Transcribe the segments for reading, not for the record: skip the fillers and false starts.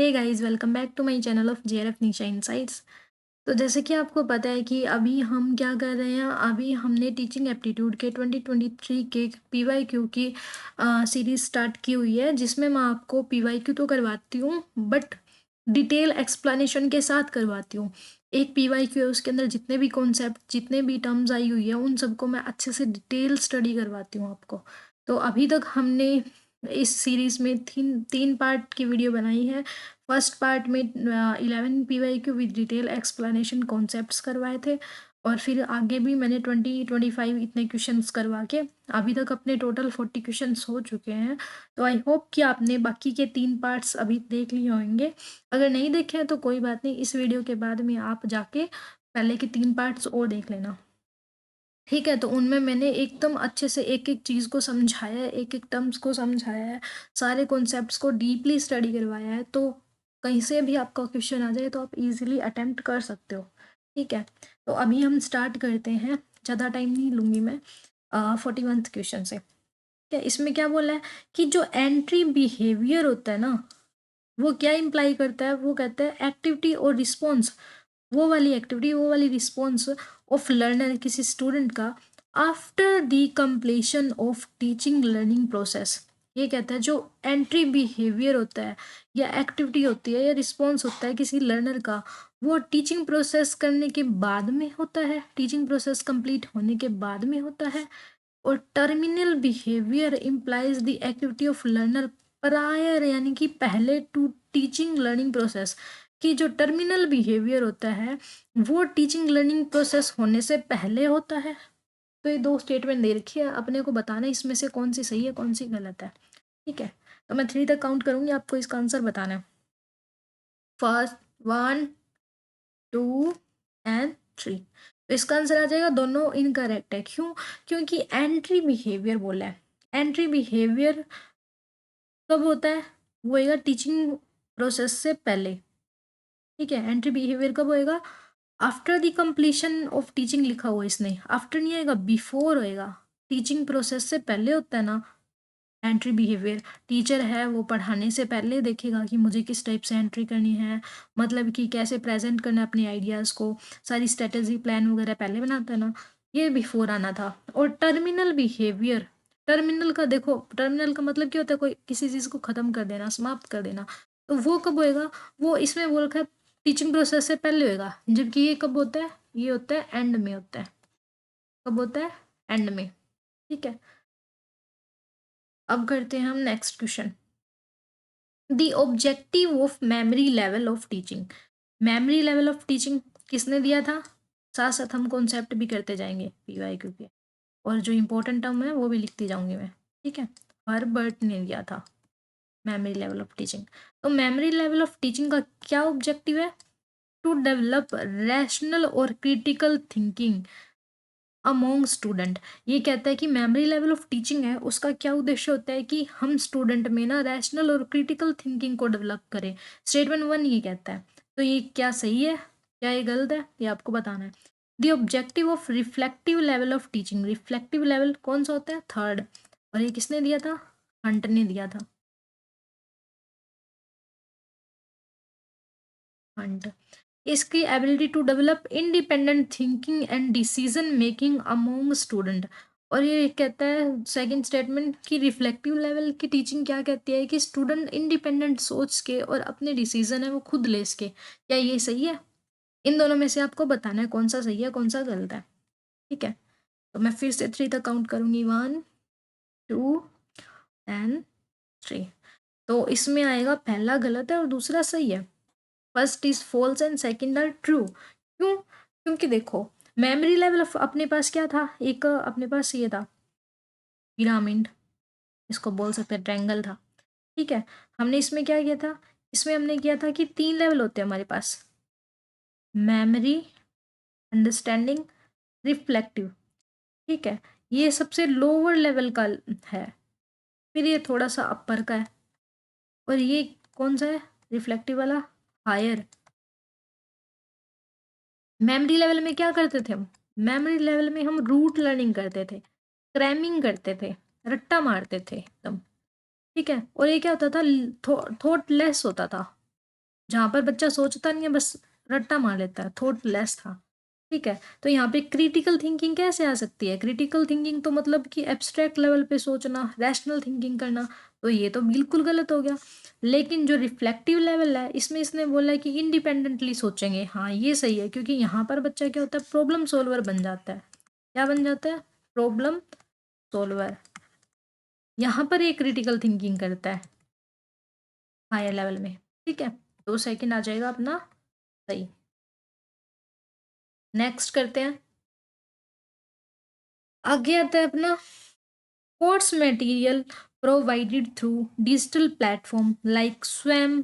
Hey guys, welcome back to my channel of JRF Nisha insights. तो जैसे कि आपको पता है कि अभी हम क्या कर रहे हैं, अभी हमने टीचिंग एप्टीट्यूड के 2023 के पीवाईक्यू की सीरीज स्टार्ट की हुई है, जिसमें मैं आपको पीवाईक्यू तो करवाती हूँ बट डिटेल एक्सप्लेनेशन के साथ करवाती हूँ। एक पीवाईक्यू है, उसके अंदर जितने भी कॉन्सेप्ट, जितने भी टर्म्स आई हुई है, उन सबको मैं अच्छे से डिटेल स्टडी करवाती हूँ आपको। तो अभी तक हमने इस सीरीज में तीन तीन पार्ट की वीडियो बनाई है। फर्स्ट पार्ट में 11 PYQ with detail explanation concepts करवाए थे, और फिर आगे भी मैंने 20-25 इतने क्वेश्चंस करवा के अभी तक अपने टोटल 40 क्वेश्चंस हो चुके हैं। तो आई होप कि आपने बाकी के 3 पार्ट्स अभी देख लिए होंगे। अगर नहीं देखे हैं तो कोई बात नहीं, इस वीडियो के बाद में आप जाके पहले के 3 पार्ट्स और देख लेना। ठीक है, तो उनमें मैंने एकदम अच्छे से एक एक चीज़ को समझाया है, एक एक टर्म्स को समझाया है, सारे कॉन्सेप्ट्स को डीपली स्टडी करवाया है। तो कहीं से भी आपका क्वेश्चन आ जाए तो आप इजीली अटेम्प्ट कर सकते हो। ठीक है, तो अभी हम स्टार्ट करते हैं, ज़्यादा टाइम नहीं लूँगी मैं। 41th क्वेश्चन से। ठीक है, इसमें क्या बोला है कि जो एंट्री बिहेवियर होता है ना, वो क्या इम्प्लाई करता है, वो कहता है एक्टिविटी और रिस्पॉन्स, वो वाली एक्टिविटी, वो वाली रिस्पॉन्स ऑफ लर्नर, किसी स्टूडेंट का, after the completion of teaching learning process. ये कहता है जो एंट्री बिहेवियर होता है, या एक्टिविटी होती है, या रिस्पॉन्स होता है किसी लर्नर का, वो टीचिंग प्रोसेस करने के बाद में होता है, टीचिंग प्रोसेस कंप्लीट होने के बाद में होता है। और terminal behaviour implies the activity of learner prior, यानी कि पहले टू टीचिंग लर्निंग प्रोसेस, कि जो टर्मिनल बिहेवियर होता है वो टीचिंग लर्निंग प्रोसेस होने से पहले होता है। तो ये दो स्टेटमेंट दे रखी है, अपने को बताना है इसमें से कौन सी सही है कौन सी गलत है। ठीक है, तो मैं 3 तक काउंट करूंगी, आपको इसका आंसर बताना है। First, 1, 2 and 3। तो इसका आंसर आ जाएगा दोनों इनकरेक्ट है। क्यों? क्योंकि एंट्री बिहेवियर बोला है। एंट्री बिहेवियर कब होता है? वो होएगा टीचिंग प्रोसेस से पहले। ठीक है, एंट्री बिहेवियर कब होएगा? After the completion of teaching लिखा हुआ है इसने, आफ्टर नहीं आएगा, बिफोर होएगा। टीचिंग प्रोसेस से पहले होता है ना एंट्री बिहेवियर। टीचर है वो पढ़ाने से पहले देखेगा कि मुझे किस टाइप से एंट्री करनी है, मतलब कि कैसे प्रेजेंट करना है अपने आइडियाज़ को, सारी स्ट्रेटेजी प्लान वगैरह पहले बनाता है ना, ये बिफोर आना था। और टर्मिनल बिहेवियर, टर्मिनल का देखो, टर्मिनल का मतलब क्या होता है? कोई किसी चीज़ को ख़त्म कर देना, समाप्त कर देना। तो वो कब होएगा? वो इसमें बोल रखा है टीचिंग प्रोसेस से पहले होएगा, जबकि ये कब होता है? ये होता है एंड में होता है। कब होता है? एंड में। ठीक है, अब करते हैं हम next question. The objective of memory level of teaching. Memory level of teaching किसने दिया था? साथ साथ हम कॉन्सेप्ट भी करते जाएंगे पीवाईक्यू के, और जो इंपॉर्टेंट टर्म है वो भी लिखती जाऊंगी मैं। ठीक है, हर्बर्ट ने दिया था मेमोरी लेवल ऑफ टीचिंग। तो मेमोरी लेवल ऑफ टीचिंग का क्या ऑब्जेक्टिव है? टू डेवलप रैशनल और क्रिटिकल थिंकिंग अमोंग स्टूडेंट। ये कहता है कि मेमोरी लेवल ऑफ टीचिंग है, उसका क्या उद्देश्य होता है कि हम स्टूडेंट में ना रैशनल और क्रिटिकल थिंकिंग को डेवलप करें। स्टेटमेंट 1 ये कहता है। तो ये क्या सही है, क्या ये गलत है, ये आपको बताना है। The objective of reflective level of teaching. Reflective level कौन सा होता है? थर्ड। और ये किसने दिया था? हंट ने दिया था। हंट। इसकी ability to develop independent thinking and decision making among student. और ये कहता है सेकंड स्टेटमेंट कि रिफ्लेक्टिव लेवल की टीचिंग क्या कहती है कि स्टूडेंट इंडिपेंडेंट सोच के और अपने डिसीजन है वो खुद ले सके। क्या ये सही है? इन दोनों में से आपको बताना है कौन सा सही है कौन सा गलत है। ठीक है, तो मैं फिर से 3 तक काउंट करूंगी, 1, 2 एंड 3। तो इसमें आएगा पहला गलत है और दूसरा सही है। First is false and second are true. क्यों? क्योंकि देखो, मेमोरी लेवल अपने पास क्या था? एक अपने पास ये था पिरामिड, इसको बोल सकते हैं ट्रायंगल था। ठीक है, हमने इसमें क्या किया था? इसमें हमने किया था कि 3 लेवल होते हैं हमारे पास, मेमोरी, अंडरस्टैंडिंग, रिफ्लेक्टिव। ठीक है, ये सबसे लोअर लेवल का है, फिर ये थोड़ा सा अपर का है, और ये कौन सा है? रिफ्लेक्टिव वाला, हायर। मेमोरी लेवल में क्या करते थे हम? मेमोरी लेवल में हम रूट लर्निंग करते थे, क्रैमिंग करते थे, रट्टा मारते थे एकदम। ठीक है, और ये क्या होता था? थॉट लेस होता था। जहाँ पर बच्चा सोचता नहीं है, बस रट्टा मार लेता है, थॉटलेस था। ठीक है? तो यहाँ पे क्रिटिकल थिंकिंग कैसे आ सकती है? क्रिटिकल थिंकिंग तो मतलब कि एब्स्ट्रैक्ट लेवल पे सोचना, रैशनल थिंकिंग करना, तो ये तो बिल्कुल गलत हो गया। लेकिन जो रिफ्लेक्टिव लेवल है, इसमें इसने बोला है कि इंडिपेंडेंटली सोचेंगे। हाँ, ये सही है, क्योंकि यहाँ पर बच्चा क्या होता है, प्रॉब्लम सॉल्वर बन जाता है। क्या बन जाता है? Problem solver. यहाँ पर ये क्रिटिकल थिंकिंग करता है हायर लेवल में। ठीक है? 2 सेकंड आ जाएगा अपना सही। नेक्स्ट करते हैं। आगे आता है अपना course material provided through digital platform like स्वयं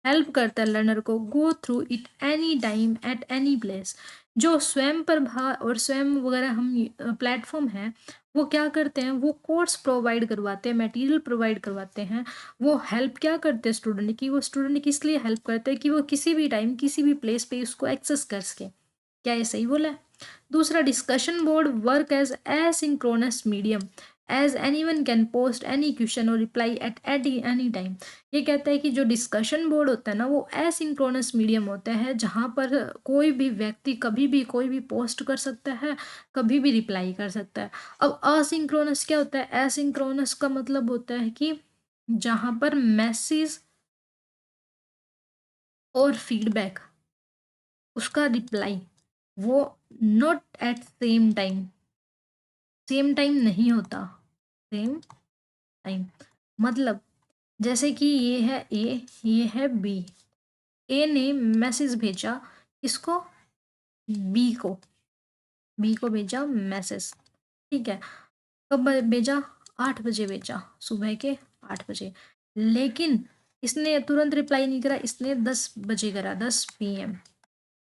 हेल्प करता है लर्नर को go through it any time at any place. जो स्वयं प्रभा और स्वयं वगैरह हम प्लेटफॉर्म हैं, वो क्या करते हैं, वो कोर्स प्रोवाइड करवाते हैं, मटेरियल प्रोवाइड करवाते हैं। वो हेल्प क्या करते हैं स्टूडेंट की, वो स्टूडेंट किस लिए हेल्प करते हैं कि वो किसी भी टाइम किसी भी प्लेस पे उसको एक्सेस कर सके। क्या ये सही बोला है? दूसरा, discussion board work as asynchronous medium as anyone can post any question और रिप्लाई एट एनी टाइम। ये कहता है कि जो डिस्कशन बोर्ड होता है ना, वो एसिंक्रोनस मीडियम होता है, जहाँ पर कोई भी व्यक्ति कभी भी कोई भी पोस्ट कर सकता है, कभी भी रिप्लाई कर सकता है। अब असिंक्रोनस क्या होता है? एसिंक्रोनस का मतलब होता है कि जहाँ पर मैसेज और फीडबैक, उसका रिप्लाई, वो नॉट एट सेम टाइम नहीं होता। सेम टाइम मतलब जैसे कि ये है ए, ये है बी। ए ने मैसेज भेजा इसको, बी को, बी को भेजा मैसेज। ठीक है? कब भेजा? 8 बजे भेजा, सुबह के 8 बजे। लेकिन इसने तुरंत रिप्लाई नहीं करा, इसने 10 बजे करा, 10 PM।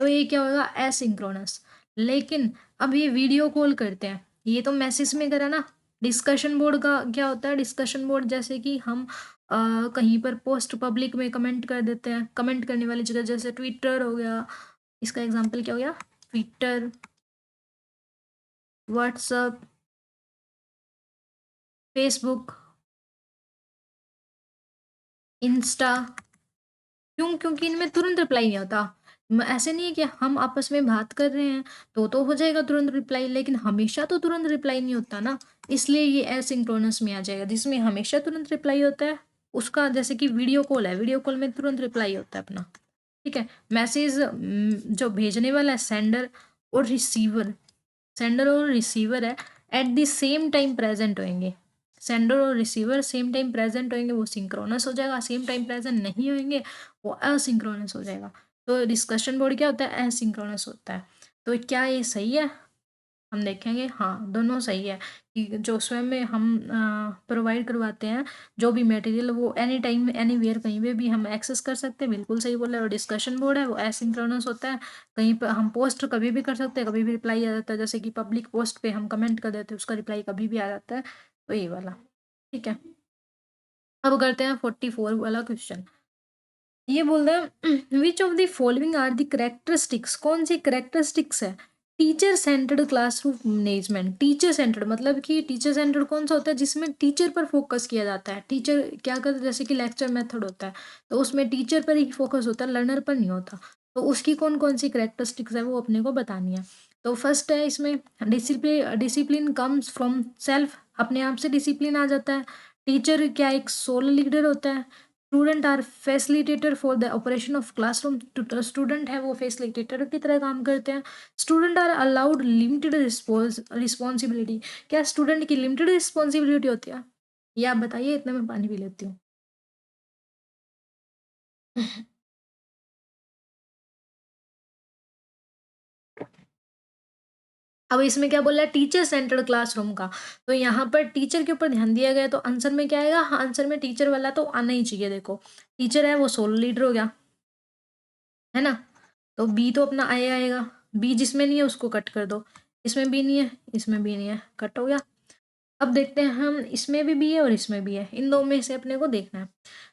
तो ये क्या होगा? एसिंक्रोनस। लेकिन अब ये वीडियो कॉल करते हैं, ये तो मैसेज में करा ना। डिस्कशन बोर्ड का क्या होता है? डिस्कशन बोर्ड जैसे कि हम कहीं पर पोस्ट पब्लिक में कमेंट कर देते हैं, कमेंट करने वाली जगह, जैसे ट्विटर हो गया, इसका एग्जांपल क्या हो गया? Twitter, WhatsApp, Facebook, Insta. क्यों? क्योंकि इनमें तुरंत रिप्लाई नहीं होता। ऐसे नहीं है कि हम आपस में बात कर रहे हैं तो हो जाएगा तुरंत रिप्लाई, लेकिन हमेशा तो तुरंत रिप्लाई नहीं होता ना। इसलिए ये एसिंक्रोनस में आ जाएगा, जिसमें हमेशा तुरंत रिप्लाई होता है उसका, जैसे कि वीडियो कॉल है, वीडियो कॉल में तुरंत रिप्लाई होता है अपना। ठीक है? मैसेज जो भेजने वाला है, सेंडर और रिसीवर, सेंडर और रिसीवर है, at the same time present होंगे। सेंडर और रिसीवर सेम टाइम प्रेजेंट होंगे, वो सिंक्रोनस हो जाएगा। सेम टाइम प्रेजेंट नहीं होंगे, वो असिंक्रोनस हो जाएगा। तो डिस्कशन बोर्ड क्या होता है? एसिंक्रोनस होता है। तो क्या ये सही है? हम देखेंगे, हाँ दोनों सही है। कि जो स्वयं में हम प्रोवाइड करवाते हैं जो भी मटेरियल, वो एनी टाइम एनी वेयर कहीं पे भी हम एक्सेस कर सकते हैं, बिल्कुल सही बोला है। और डिस्कशन बोर्ड है वो एसिंक्रोनस होता है, कहीं पर हम पोस्ट कभी भी कर सकते हैं, कभी भी रिप्लाई आ जाता है, जैसे कि पब्लिक पोस्ट पे हम कमेंट कर देते हैं, उसका रिप्लाई कभी भी आ जाता है। तो ये वाला। ठीक है? अब करते हैं 44 वाला क्वेश्चन। ये बोल रहा है which of the following are the characteristics, कौन सी करेक्टरिस्टिक्स है teacher centred classroom management. Teacher centred मतलब कि टीचर सेंटर्ड कौन सा होता है? जिसमें टीचर पर फोकस किया जाता है। टीचर क्या करता है? जैसे कि लेक्चर मेथड होता है, तो उसमें टीचर पर ही फोकस होता है, लर्नर पर नहीं होता। तो उसकी कौन कौन सी करेक्टरिस्टिक्स है वो अपने को बतानी है। तो फर्स्ट है इसमें discipline, discipline comes from self, अपने आप से डिसिप्लिन आ जाता है। टीचर क्या एक सोल लीडर होता है। Student are facilitator for the operation of classroom, student है वो फैसिलिटेटर की तरह काम करते हैं। Student are allowed limited responsibility, क्या स्टूडेंट की लिमिटेड रिस्पॉन्सिबिलिटी होती है? ये आप बताइए, इतना मैं पानी पी लेती हूँ। अब इसमें क्या बोला है? टीचर सेंटर्ड क्लासरूम का। तो यहाँ पर टीचर के ऊपर ध्यान दिया गया, तो आंसर में क्या आएगा? हाँ, आंसर में टीचर वाला तो आना ही चाहिए। देखो, टीचर है वो सोलो लीडर हो गया, है ना? तो बी तो अपना आया आएगा। बी जिसमें नहीं है उसको कट कर दो, इसमें भी नहीं है, इसमें भी नहीं है, कट हो गया। अब देखते हैं हम, इसमें भी है और इसमें भी है, इन दो में से अपने को देखना है।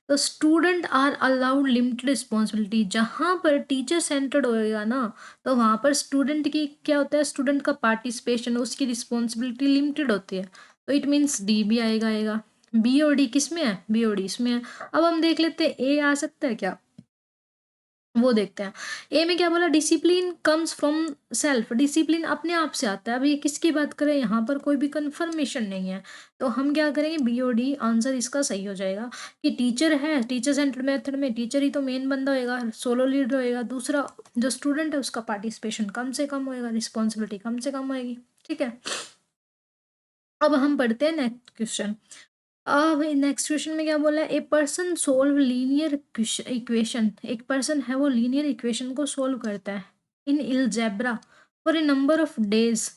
तो student are allowed limited responsibility, जहाँ पर टीचर सेंटर्ड होएगा ना, तो वहाँ पर स्टूडेंट की क्या होता है? स्टूडेंट का पार्टिसिपेशन, उसकी रिस्पॉन्सिबिलिटी लिमिटेड होती है। तो इट मीन्स डी भी आएगा। बी और डी किस में है? बी और डी इसमें है। अब हम देख लेते हैं ए आ सकता है क्या? वो देखते हैं। ए में क्या बोला, discipline comes from self, discipline अपने आप से आता है। अब ये किसकी बात करें, यहाँ पर कोई भी कंफर्मेशन नहीं है, तो हम क्या करेंगे, बी और डी आंसर इसका सही हो जाएगा। कि टीचर है, टीचर सेंटर्ड मेथड में टीचर ही तो मेन बंदा होएगा, सोलो लीडर होएगा। दूसरा जो स्टूडेंट है उसका पार्टिसिपेशन कम से कम होएगा, रिस्पॉन्सिबिलिटी कम से कम होएगी। ठीक है, अब हम पढ़ते हैं नेक्स्ट क्वेश्चन। अब नेक्स्ट क्वेश्चन में क्या बोला है, a person solve linear equation, एक पर्सन है वो लीनियर इक्वेशन को सोल्व करता है in algebra for a number of days.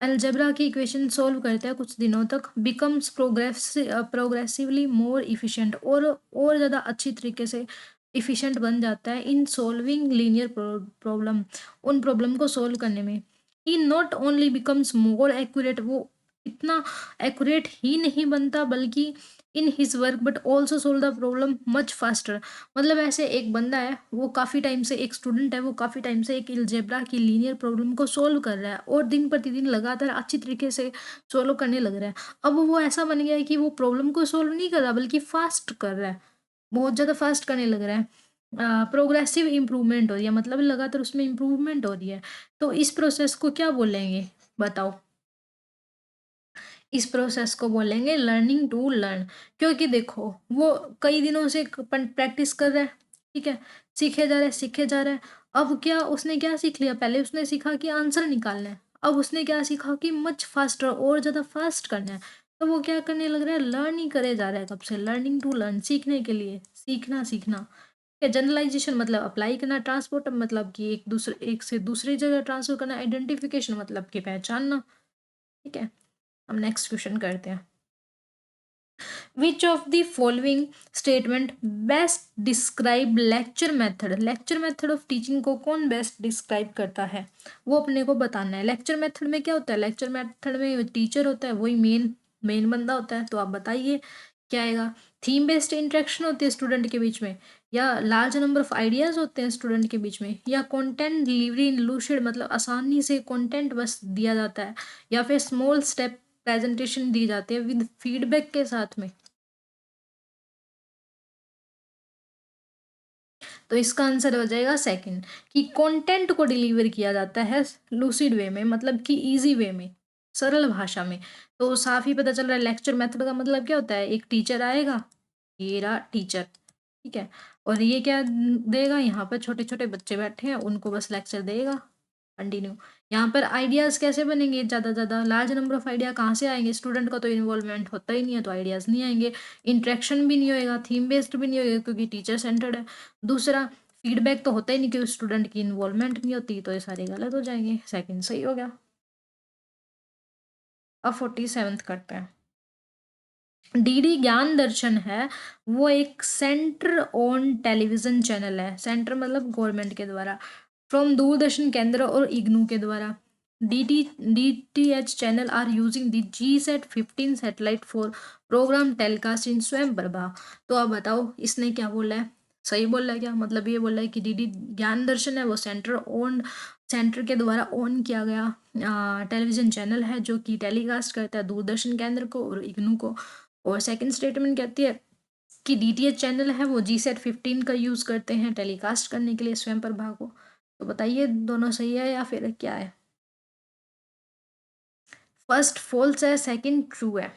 Algebra की इक्वेशन सोल्व करता है कुछ दिनों तक, बिकम्स प्रोग्रेसिवली मोर इफिशिएंट, और ज़्यादा अच्छी तरीके से इफिशिएंट बन जाता है इन सोल्विंग लीनियर प्रॉब्लम, उन प्रॉब्लम को सोल्व करने में। He not only becomes more accurate, वो इतना एक्यूरेट ही नहीं बनता बल्कि in his work but also solve the problem much faster. मतलब ऐसे एक बंदा है, वो काफ़ी टाइम से, एक स्टूडेंट है, वो काफ़ी टाइम से एक अलजेब्रा की लीनियर प्रॉब्लम को सोल्व कर रहा है और दिन प्रतिदिन लगातार अच्छी तरीके से सोल्व करने लग रहा है। अब वो ऐसा बन गया है कि वो प्रॉब्लम को सोल्व नहीं कर रहा बल्कि फास्ट कर रहा है, बहुत ज़्यादा फास्ट करने लग रहा है। प्रोग्रेसिव इंप्रूवमेंट हो रही है, मतलब लगातार उसमें इंप्रूवमेंट हो रही है। तो इस प्रोसेस को क्या बोलेंगे, बताओ। इस प्रोसेस को बोलेंगे लर्निंग टू लर्न, क्योंकि देखो वो कई दिनों से प्रैक्टिस कर रहा है, ठीक है, सीखे जा रहा है, सीखे जा रहा है। अब क्या उसने क्या सीख लिया, पहले उसने सीखा कि आंसर निकालना है, अब उसने क्या सीखा कि मच फास्टर, और ज़्यादा फास्ट करना है। तो वो क्या करने लग रहा है, लर्न ही करे जा रहा है कब से, लर्निंग टू लर्न, सीखने के लिए सीखना सीखना। जनरलाइजेशन मतलब अप्लाई करना, ट्रांसपोर्ट मतलब कि एक से दूसरी जगह ट्रांसफर करना, आइडेंटिफिकेशन मतलब कि पहचानना। ठीक है, हम नेक्स्ट क्वेश्चन करते हैं। विच of the following statement best describe lecture method, lecture method of teaching को कौन बेस्ट डिस्क्राइब करता है, वो अपने को बताना है। लेक्चर मेथड में क्या होता है, लेक्चर मेथड में टीचर होता है, वही मेन मेन बंदा होता है। तो आप बताइए क्या आएगा। थीम बेस्ड इंटरेक्शन होती है स्टूडेंट के बीच में, या लार्ज नंबर ऑफ आइडियाज होते हैं स्टूडेंट के बीच में, या कंटेंट डिलीवरी इन लूसिड मतलब आसानी से कंटेंट बस दिया जाता है, या फिर स्मॉल स्टेप प्रेजेंटेशन दी जाती है विद फीडबैक के साथ में। तो इसका आंसर हो जाएगा सेकंड, कि कंटेंट को डिलीवर किया जाता है लूसिड वे में, मतलब कि इजी वे में, सरल भाषा में। तो साफ ही पता चल रहा है लेक्चर मेथड का मतलब क्या होता है, एक टीचर आएगा, ये रहा टीचर, ठीक है, और ये क्या देगा, यहाँ पर छोटे छोटे बच्चे बैठे हैं, उनको बस लेक्चर देगा कंटिन्यू। यहाँ पर आइडियाज़ कैसे बनेंगे, ज़्यादा लार्ज नंबर ऑफ आइडिया कहाँ से आएंगे, स्टूडेंट का तो इन्वॉल्वमेंट होता ही नहीं है, तो आइडियाज़ नहीं आएंगे। इंटरेक्शन भी नहीं होएगा, थीम बेस्ड भी नहीं होएगा क्योंकि टीचर सेंटर्ड है। दूसरा, फीडबैक तो होता ही नहीं क्योंकि स्टूडेंट की इन्वॉल्वमेंट नहीं होती, तो ये सारे गलत हो जाएंगे। सेकंड सही हो गया। अब 47th करते हैं। डीडी ज्ञान दर्शन है वो एक सेंटर ऑन टेलीविजन चैनल है, सेंटर मतलब गवर्नमेंट के द्वारा, फ्रॉम दूरदर्शन केंद्र और इग्नू के द्वारा। DTH channel are using the GSAT-15 satellite for programme telecast in Swayam Prabha. तो आप बताओ इसने क्या बोला है, सही बोल रहा है क्या, मतलब ये बोल रहा है कि डीडी ज्ञान दर्शन है वो सेंटर के द्वारा ऑन किया गया टेलीविजन चैनल है जो कि टेलीकास्ट करता है दूरदर्शन केंद्र को और इग्नू को। और सेकंड स्टेटमेंट कहती है कि डीटीएच चैनल है वो GSAT-15 का यूज़ करते हैं टेलीकास्ट करने के लिए स्वयं प्रभा को। तो बताइए दोनों सही है या फिर क्या है। फर्स्ट फॉल्स है, सेकंड ट्रू है।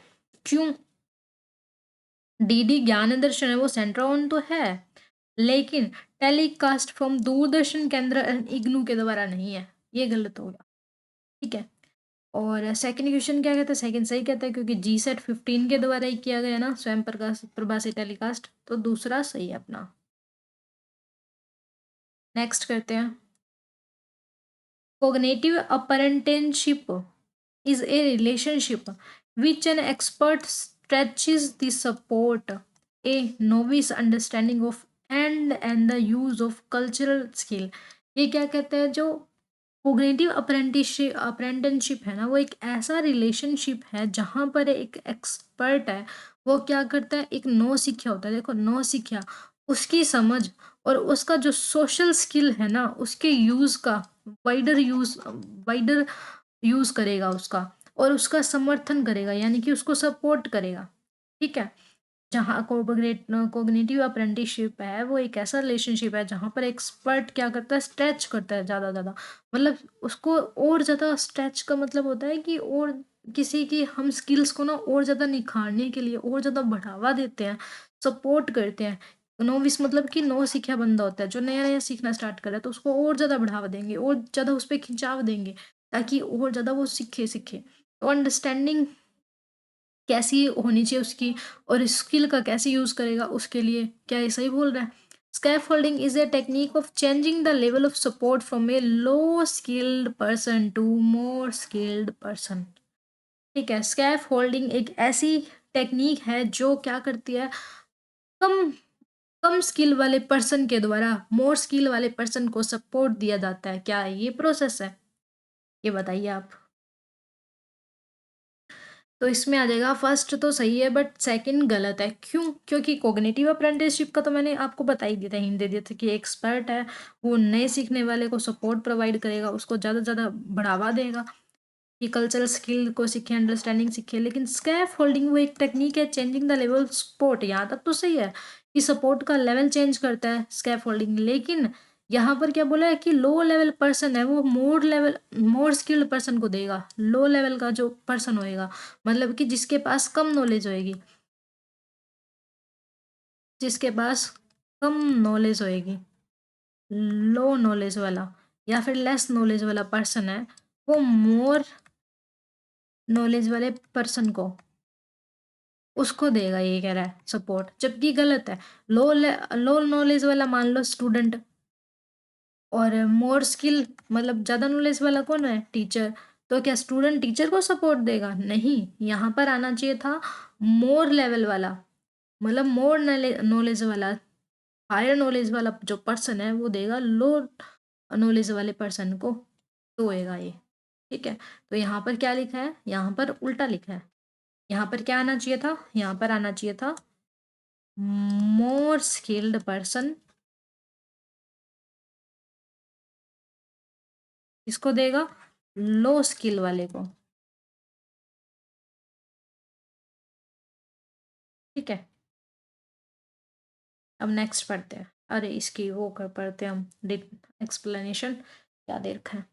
क्यों, डीडी ज्ञान दर्शन है वो सेंटर ऑन तो है, लेकिन टेलीकास्ट फ्रॉम दूरदर्शन केंद्र इग्नू के द्वारा नहीं है, ये गलत हो गया। ठीक है, और सेकंड क्वेश्चन क्या कहता है, सेकंड सही कहता है क्योंकि GSAT-15 के द्वारा ही किया गया ना स्वयं प्रकाश प्रभा से टेलीकास्ट, तो दूसरा सही है अपना। नेक्स्ट करते हैं। Cognitive apprenticeship is a relationship which an expert stretches the support a novice understanding of and the use of cultural skill। ये क्या कहते हैं, जो कोग्निटिव अप्रेंटिसशिप है ना, वो एक ऐसा रिलेशनशिप है जहाँ पर एक एक्सपर्ट है, वो क्या करता है, एक नौ सिखिया होता है, देखो नौ सिखिया, उसकी समझ और उसका जो सोशल स्किल है ना, उसके यूज़ का वाइडर यूज़ करेगा उसका, और उसका समर्थन करेगा, यानी कि उसको सपोर्ट करेगा। ठीक है, जहाँ कोग्निटिव अप्रेंटिसशिप है वो एक ऐसा रिलेशनशिप है जहाँ पर एक्सपर्ट क्या करता है, स्ट्रेच करता है ज़्यादा ज़्यादा, मतलब उसको और ज़्यादा स्ट्रेच का मतलब होता है कि और किसी की हम स्किल्स को ना और ज़्यादा निखारने के लिए और ज़्यादा बढ़ावा देते हैं, सपोर्ट करते हैं। नोविस मतलब कि नौ सीखा बंदा होता है जो नया नया सीखना स्टार्ट कर रहा है, तो उसको और ज़्यादा बढ़ावा देंगे और ज़्यादा उस पर खिंचाव देंगे ताकि और ज़्यादा वो सीखे सीखे। तो अंडरस्टैंडिंग कैसी होनी चाहिए उसकी और स्किल का कैसे यूज़ करेगा उसके लिए, क्या ये सही बोल रहा है? Scaffolding is a technique of changing the level of support from a low skilled person to more skilled person. ठीक है, स्कैफोल्डिंग एक ऐसी टेक्निक है जो क्या करती है, कम कम स्किल वाले पर्सन के द्वारा मोर स्किल वाले पर्सन को सपोर्ट दिया जाता है। क्या ये प्रोसेस है? ये बताइए आप। तो इसमें आ जाएगा फर्स्ट तो सही है बट सेकंड गलत है। क्यों? क्योंकि कॉग्निटिव अप्रेंटिसशिप का तो मैंने आपको बता ही दिया था, हिंट दे दिया था कि एक्सपर्ट है, वो नए सीखने वाले को सपोर्ट प्रोवाइड करेगा, उसको ज़्यादा से ज़्यादा बढ़ावा देगा कि कल्चरल स्किल को सीखे, अंडरस्टैंडिंग सीखे। लेकिन स्कैफ होल्डिंग वो एक टेक्निक है चेंजिंग द लेवल सपोर्ट, यहाँ तक तो सही है कि सपोर्ट का लेवल चेंज करता है स्कैफ होल्डिंग, लेकिन यहाँ पर क्या बोला है कि लो लेवल पर्सन है वो मोर स्किल्ड पर्सन को देगा। लो लेवल का जो पर्सन होएगा मतलब कि जिसके पास कम नॉलेज होएगी, जिसके पास कम नॉलेज होएगी, लो नॉलेज वाला या फिर लेस नॉलेज वाला पर्सन है, वो मोर नॉलेज वाले पर्सन को उसको देगा, ये कह रहा है सपोर्ट, जबकि गलत है। लो नॉलेज वाला मान लो स्टूडेंट और मोर स्किल मतलब ज़्यादा नॉलेज वाला कौन है, टीचर। तो क्या स्टूडेंट टीचर को सपोर्ट देगा? नहीं, यहाँ पर आना चाहिए था मोर लेवल वाला, मतलब मोर नॉलेज वाला, हायर नॉलेज वाला जो पर्सन है वो देगा लो नॉलेज वाले पर्सन को, तो होएगा ये। ठीक है, तो यहाँ पर क्या लिखा है, यहाँ पर उल्टा लिखा है। यहाँ पर क्या आना चाहिए था, यहाँ पर आना चाहिए था मोर स्किल्ड पर्सन इसको देगा लो स्किल वाले को। ठीक है, अब नेक्स्ट पढ़ते हैं, अरे इसकी वो कर पढ़ते हैं हम एक्सप्लेनेशन, क्या दे रखा है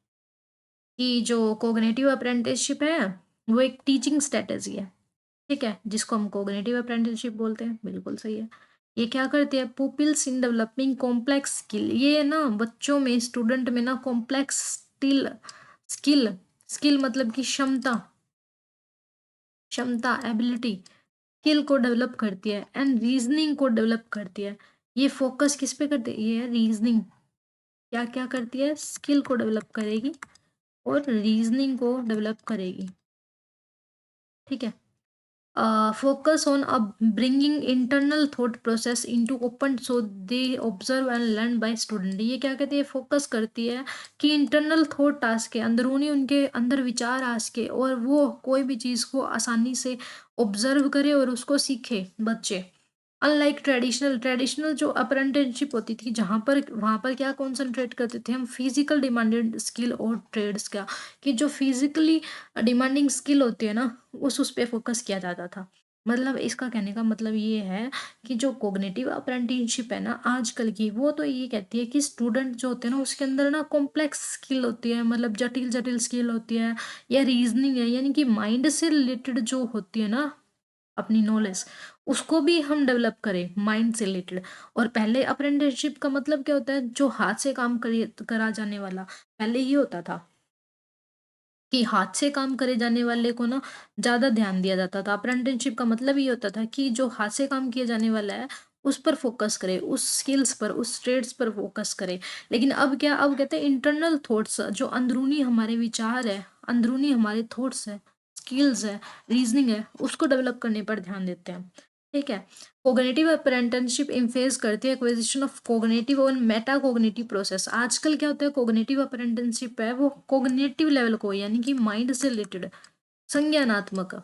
कि जो कोग्निटिव अप्रेंटिसशिप है वो एक टीचिंग स्ट्रेटेजी है। ठीक है, जिसको हम कोग्निटिव अप्रेंटिसशिप बोलते हैं, बिल्कुल सही है। ये क्या करती है, pupils in developing complex skill, ये ना बच्चों में, स्टूडेंट में ना कॉम्प्लेक्स स्किल स्किल स्किल मतलब कि क्षमता, क्षमता एबिलिटी, स्किल को डेवलप करती है एंड रीजनिंग को डेवलप करती है। ये फोकस किस पे करती है, ये है रीजनिंग। क्या क्या करती है, स्किल को डेवलप करेगी और रीजनिंग को डेवलप करेगी। ठीक है, focus on bringing internal thought process into open so they observe and learn by student। ये क्या कहती है, फोकस करती है कि इंटरनल थॉट टास्क के अंदरूनी उनके अंदर विचार आ सके और वो कोई भी चीज़ को आसानी से ऑब्जर्व करे और उसको सीखे बच्चे। अनलाइक ट्रेडिशनल जो अप्रेंटिसशिप होती थी जहाँ पर, वहाँ पर क्या कॉन्सेंट्रेट करते थे हम, फिजिकल डिमांडेड स्किल और ट्रेड्स का, कि जो फिजिकली डिमांडिंग स्किल होती है ना उस पे फोकस किया जाता था। मतलब इसका कहने का मतलब ये है कि जो कॉग्निटिव अप्रेंटिसशिप है ना आजकल की, वो तो ये कहती है कि स्टूडेंट जो होते हैं ना उसके अंदर ना कॉम्प्लेक्स स्किल होती है, मतलब जटिल जटिल स्किल होती है, या रीजनिंग है, यानी कि माइंड से रिलेटेड जो होती है ना अपनी नॉलेज, उसको भी हम डेवलप करें माइंड से रिलेटेड। और पहले अप्रेंटिसशिप का मतलब क्या होता है, जो हाथ से काम करा जाने वाला, पहले ये होता था कि हाथ से काम करे जाने वाले को ना ज़्यादा ध्यान दिया जाता था। अप्रेंटिसशिप का मतलब ये होता था कि जो हाथ से काम किया जाने वाला है उस पर फोकस करे, उस स्किल्स पर, उस ट्रेड्स पर फोकस करे। लेकिन अब क्या, अब कहते हैं इंटरनल थॉट्स, जो अंदरूनी हमारे विचार है, अंदरूनी हमारे थॉट्स है, स्किल्स है, रीजनिंग है, उसको डेवलप करने पर ध्यान देते हैं। ठीक है, कोग्निटिव अप्रेंटिसशिप इम्फेज करती है एक्विजिशन ऑफ कोग्निटिव और मेटा कोग्निटिव प्रोसेस। आजकल क्या होता है, कोग्निटिव अप्रेंटिसशिप है वो कोग्निटिव लेवल को, यानी कि माइंड से रिलेटेड, संज्ञानात्मक,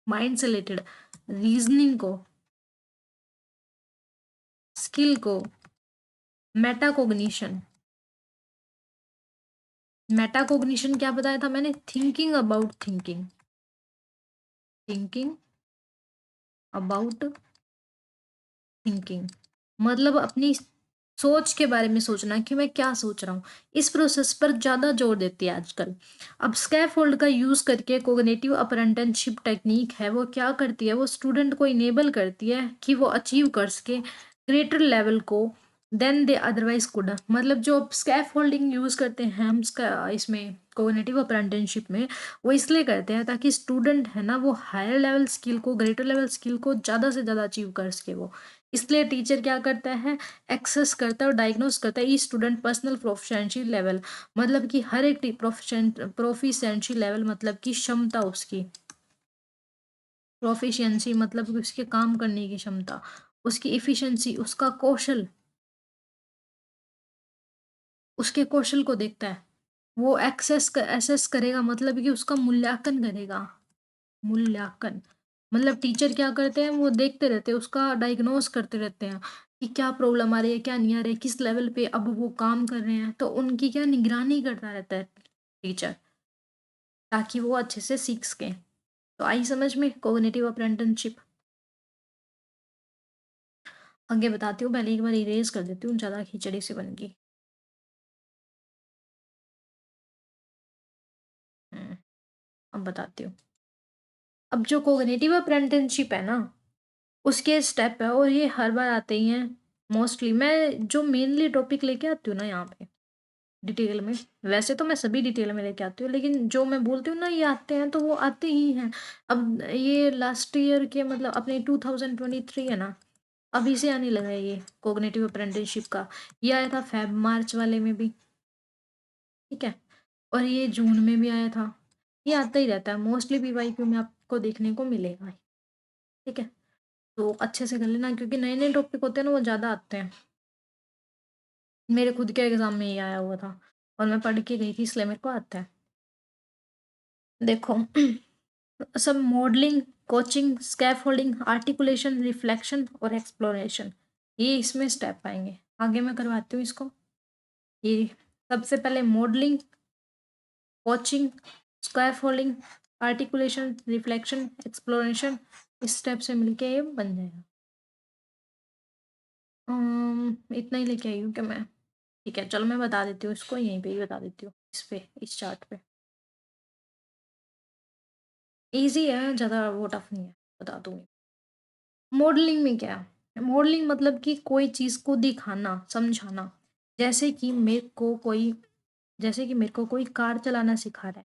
माइंड से रिलेटेड, रीजनिंग को, स्किल को, मेटा कोग्निशन। मेटा कोग्निशन क्या बताया था मैंने, thinking about thinking, thinking about thinking, मतलब अपनी सोच के बारे में सोचना कि मैं क्या सोच रहा हूँ। इस प्रोसेस पर ज़्यादा जोर देती है आजकल। अब स्कैफोल्ड का यूज़ करके कोग्निटिव अप्रेंटिसशिप टेक्नीक है, वो क्या करती है, वो स्टूडेंट को इनेबल करती है कि वो अचीव कर सके ग्रेटर लेवल को देन दे अदरवाइज कुड। मतलब जो स्कैफोल्डिंग यूज़ करते हैं हम इसमें कोग्निटिव अप्रेंटिसशिप में, वो इसलिए करते हैं ताकि स्टूडेंट है ना वो हायर लेवल स्किल को, ग्रेटर लेवल स्किल को ज़्यादा से ज़्यादा अचीव कर सके वो। इसलिए टीचर क्या करता है, एक्सेस करता है और डायग्नोस करता है ई स्टूडेंट पर्सनल प्रोफिशिएंसी लेवल, मतलब कि हर एक प्रोफिशिएंसी लेवल मतलब कि क्षमता उसकी, प्रोफिशिएंसी मतलब कि उसके काम करने की क्षमता, उसकी इफिशिएंसी, उसका कौशल, उसके कौशल को देखता है। वो एसेस करेगा, मतलब कि उसका मूल्यांकन करेगा। मूल्यांकन मतलब टीचर क्या करते हैं, वो देखते रहते हैं, उसका डायग्नोस करते रहते हैं कि क्या प्रॉब्लम आ रही है, क्या नहीं आ रही है, किस लेवल पे अब वो काम कर रहे हैं, तो उनकी क्या निगरानी करता रहता है टीचर, ताकि वो अच्छे से सीख सकें। तो आई समझ में कोग्निटिव अप्रेंटिसशिप। आगे बताती हूँ, पहले एक बार इरेज कर देती हूँ, ज़्यादा खिचड़ी सी बन गई। हम्म, अब बताती हूँ। अब जो कोग्निटिव अप्रेंटिसशिप है ना, उसके स्टेप है और ये हर बार आते ही हैं। मोस्टली मैं जो मेनली टॉपिक लेके आती हूँ ना यहाँ पे डिटेल में, वैसे तो मैं सभी डिटेल में लेके आती हूँ, लेकिन जो मैं बोलती हूँ ना ये आते हैं तो वो आते ही हैं। अब ये लास्ट ईयर के मतलब अपने 2023 है ना, अभी से आने लगा है ये कोग्निटिव अप्रेंटिसशिप का। ये आया था फेब मार्च वाले में भी, ठीक है, और ये जून में भी आया था। ये आता ही रहता है मोस्टली, पीवाईक्यू में आपको देखने को मिलेगा, ठीक है। तो अच्छे से कर लेना क्योंकि नए नए टॉपिक होते हैं ना वो ज़्यादा आते हैं। मेरे खुद के एग्जाम में ये आया हुआ था और मैं पढ़ के गई थी, इसलिए मेरे को आता है। देखो सब modelling, coaching, scaffolding, articulation, reflection और एक्सप्लोरेशन, ये इसमें स्टेप आएंगे। आगे मैं करवाती हूँ इसको। ये सबसे पहले modelling, coaching, scaffolding, articulation, reflection, exploration, इस स्टेप से मिलके ये बन जाएगा। इतना ही लेके आई हूँ क्या मैं? ठीक है, चलो मैं बता देती हूँ इसको, यहीं पे ही बता देती हूँ, इस पे, इस चार्ट पे। ईज़ी है, ज़्यादा वो टफ नहीं है, बता दूँगी। मॉडलिंग में क्या है? मॉडलिंग मतलब कि कोई चीज़ को दिखाना, समझाना। जैसे कि मेरे को कोई जैसे कि मेरे को कोई कार चलाना सिखा रहा है।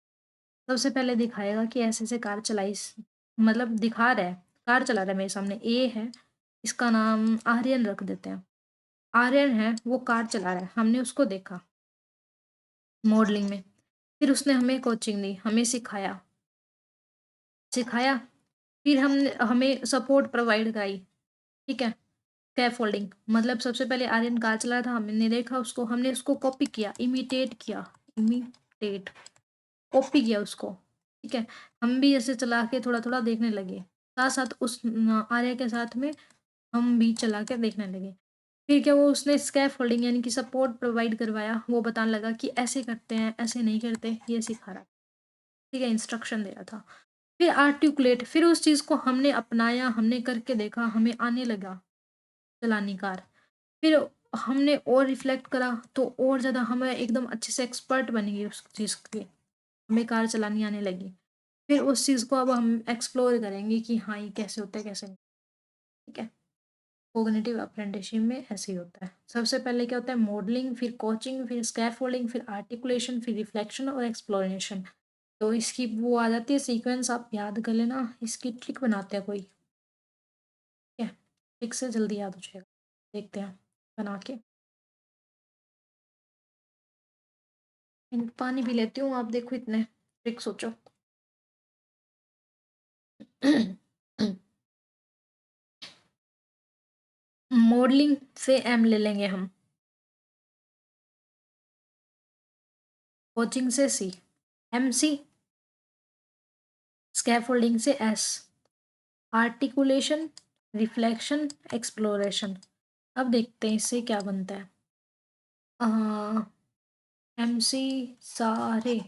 सबसे पहले दिखाएगा कि ऐसे-ऐसे कार चलाई स मतलब दिखा रहा है, कार चला रहा है मेरे सामने, ए है, इसका नाम आर्यन रख देते हैं। आर्यन है, वो कार चला रहा है, हमने उसको देखा मॉडलिंग में। फिर उसने हमें कोचिंग दी, हमें सिखाया। सिखाया, फिर हमने हमें सपोर्ट प्रोवाइड कराई, ठीक है? स्कैफोल्डिंग मतलब सबसे पहले आर्यन कार चला रहा था, हमने देखा उसको, हमने उसको कॉपी किया, इमिटेट कॉपी किया उसको, ठीक है? हम भी ऐसे चला के थोड़ा-थोड़ा देखने लगे। साथ-साथ उस आर्य के साथ में हम भी चला के देखने लगे। फिर क्या, वो उसने स्कैफोल्डिंग यानी कि सपोर्ट प्रोवाइड करवाया, वो बताने लगा कि ऐसे करते हैं, ऐसे नहीं करते, ये सिखा रहा, ठीक है? इंस्ट्रक्शन दे रहा था। फिर आर्टिकुलेट, फिर उस चीज़ को हमने अपनाया, हमने करके देखा, हमें आने लगा चलानी कार। फिर हमने और रिफ्लेक्ट करा तो और ज़्यादा हमें एकदम अच्छे से एक्सपर्ट बन गए उस चीज़ के, हमें कार चलानी आने लगी। फिर उस चीज़ को अब हम एक्सप्लोर करेंगे कि हाँ, ये कैसे होता है, कैसे नहीं, ठीक है? कॉग्निटिव अप्रेंटिसशिप में ऐसे ही होता है। सबसे पहले क्या होता है, मॉडलिंग, फिर कोचिंग, फिर स्कैफोल्डिंग, फिर आर्टिकुलेशन, फिर रिफ्लेक्शन और एक्सप्लोरेशन। तो इसकी वो आ जाती है सीक्वेंस, आप याद कर लेना, इसकी ट्रिक बनाते हैं कोई, ठीक है? ट्रिक से जल्दी याद हो जाएगा। देखते हैं बना के। पानी पी लेती हूँ, आप देखो इतने ट्रिक सोचो। मॉडलिंग से एम ले लेंगे हम, कोचिंग से सी, एम सी, स्कैफोल्डिंग से एस, आर्टिकुलेशन, रिफ्लेक्शन, एक्सप्लोरेशन। अब देखते हैं इससे क्या बनता है। एम सी सारे,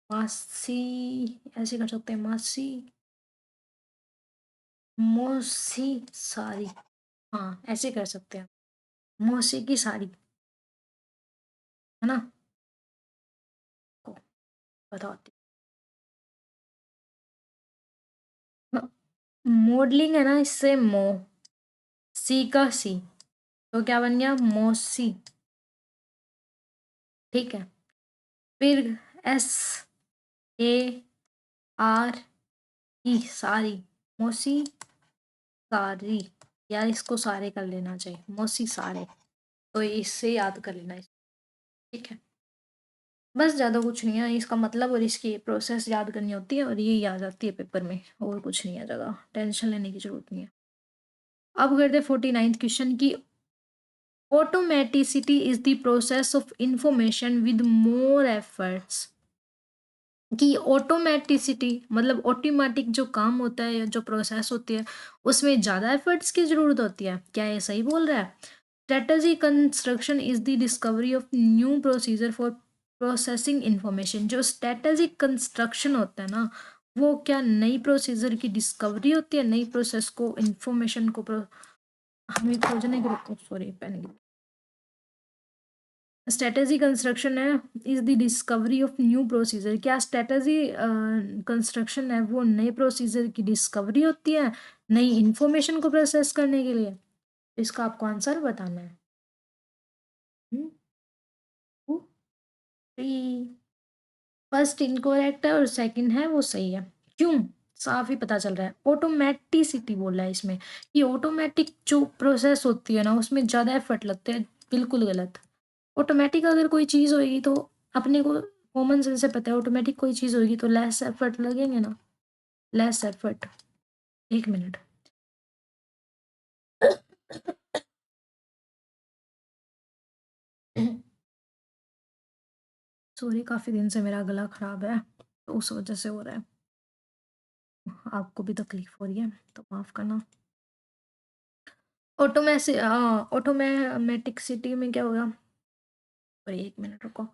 मासी, ऐसे कर सकते हैं, मासी, मोसी सारी, हाँ, ऐसे कर सकते हैं। मौसी की साड़ी, है ना? को बताती हूँ। मॉडलिंग है ना, इससे सी का सी, तो क्या बन गया? मौसी। ठीक है। फिर एस ए आर ई, सारी। मौसी सारी, यार इसको सारे कर लेना चाहिए, मौसी सारे। तो इससे याद कर लेना ठीक है। बस ज़्यादा कुछ नहीं है, इसका मतलब और इसकी प्रोसेस याद करनी होती है और ये याद आती है पेपर में, और कुछ नहीं है, ज़्यादा टेंशन लेने की ज़रूरत नहीं है। अब करते 49th क्वेश्चन की। Automaticity is the process of information with more efforts. कि ऑटोमेटिसिटी मतलब ऑटोमेटिक जो काम होता है या जो प्रोसेस होती है, उसमें ज़्यादा एफर्ट्स की ज़रूरत होती है। क्या ये सही बोल रहा है? Strategy construction is the discovery of new procedure for processing information. जो स्ट्रेटजी कंस्ट्रक्शन होता है ना, वो क्या नई प्रोसीजर की डिस्कवरी होती है, नई प्रोसेस को, इंफॉर्मेशन को हमें खोजने के लिए। Sorry, pen. स्ट्रेटेजी कंस्ट्रक्शन है is the discovery of new procedure. क्या स्ट्रेटेजी कंस्ट्रक्शन है वो नए प्रोसीजर की डिस्कवरी होती है, नई इंफॉर्मेशन को प्रोसेस करने के लिए? इसका आपको आंसर बताना है। फर्स्ट इनकरेक्ट है और सेकंड है वो सही है। क्यों? साफ ही पता चल रहा है, ऑटोमेटिसिटी बोल रहा है इसमें। ये ऑटोमेटिक जो प्रोसेस होती है ना, उसमें ज़्यादा एफर्ट लगते हैं। बिल्कुल गलत। ऑटोमेटिक अगर कोई चीज़ होएगी तो अपने को कॉमन सेंस से पता है, ऑटोमेटिक कोई चीज़ होएगी तो लेस एफर्ट लगेंगे ना, लेस एफर्ट। एक मिनट। सॉरी, काफ़ी दिन से मेरा गला खराब है, तो उस वजह से हो रहा है। आपको भी तकलीफ हो रही है तो माफ़ करना। ऑटोमेटिक सिटी में क्या होगा? सॉरी, एक मिनट रुको।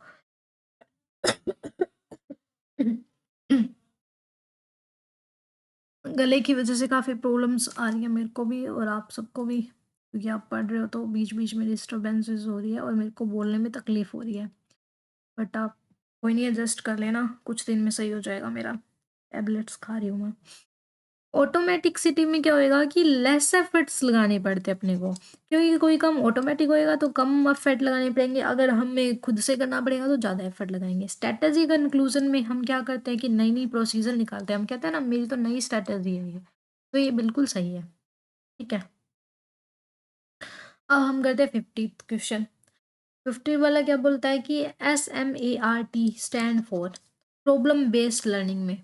गले की वजह से काफ़ी प्रॉब्लम्स आ रही है मेरे को भी और आप सबको भी, क्योंकि आप पढ़ रहे हो तो बीच बीच में डिस्टरबेंसेस हो रही है और मेरे को बोलने में तकलीफ हो रही है। बट आप कोई नहीं, एडजस्ट कर लेना, कुछ दिन में सही हो जाएगा मेरा। टैबलेट्स खा रही हूँ मैं। ऑटोमेटिक सिटी में क्या होएगा कि लेस एफर्ट्स लगाने पड़ते हैं अपने को, क्योंकि कोई काम ऑटोमेटिक होएगा तो कम एफर्ट लगाने पड़ेंगे, अगर हमें खुद से करना पड़ेगा तो ज़्यादा एफर्ट लगाएंगे। स्ट्रेटजी कंक्लूजन में हम क्या करते हैं कि नई नई प्रोसीजर निकालते हैं, हम कहते हैं ना मेरी तो नई स्ट्रेटजी है ये, तो ये बिल्कुल सही है। ठीक है। अब हम करते हैं 50th क्वेश्चन। 50 वाला क्या बोलता है कि SMART stand for problem based learning में।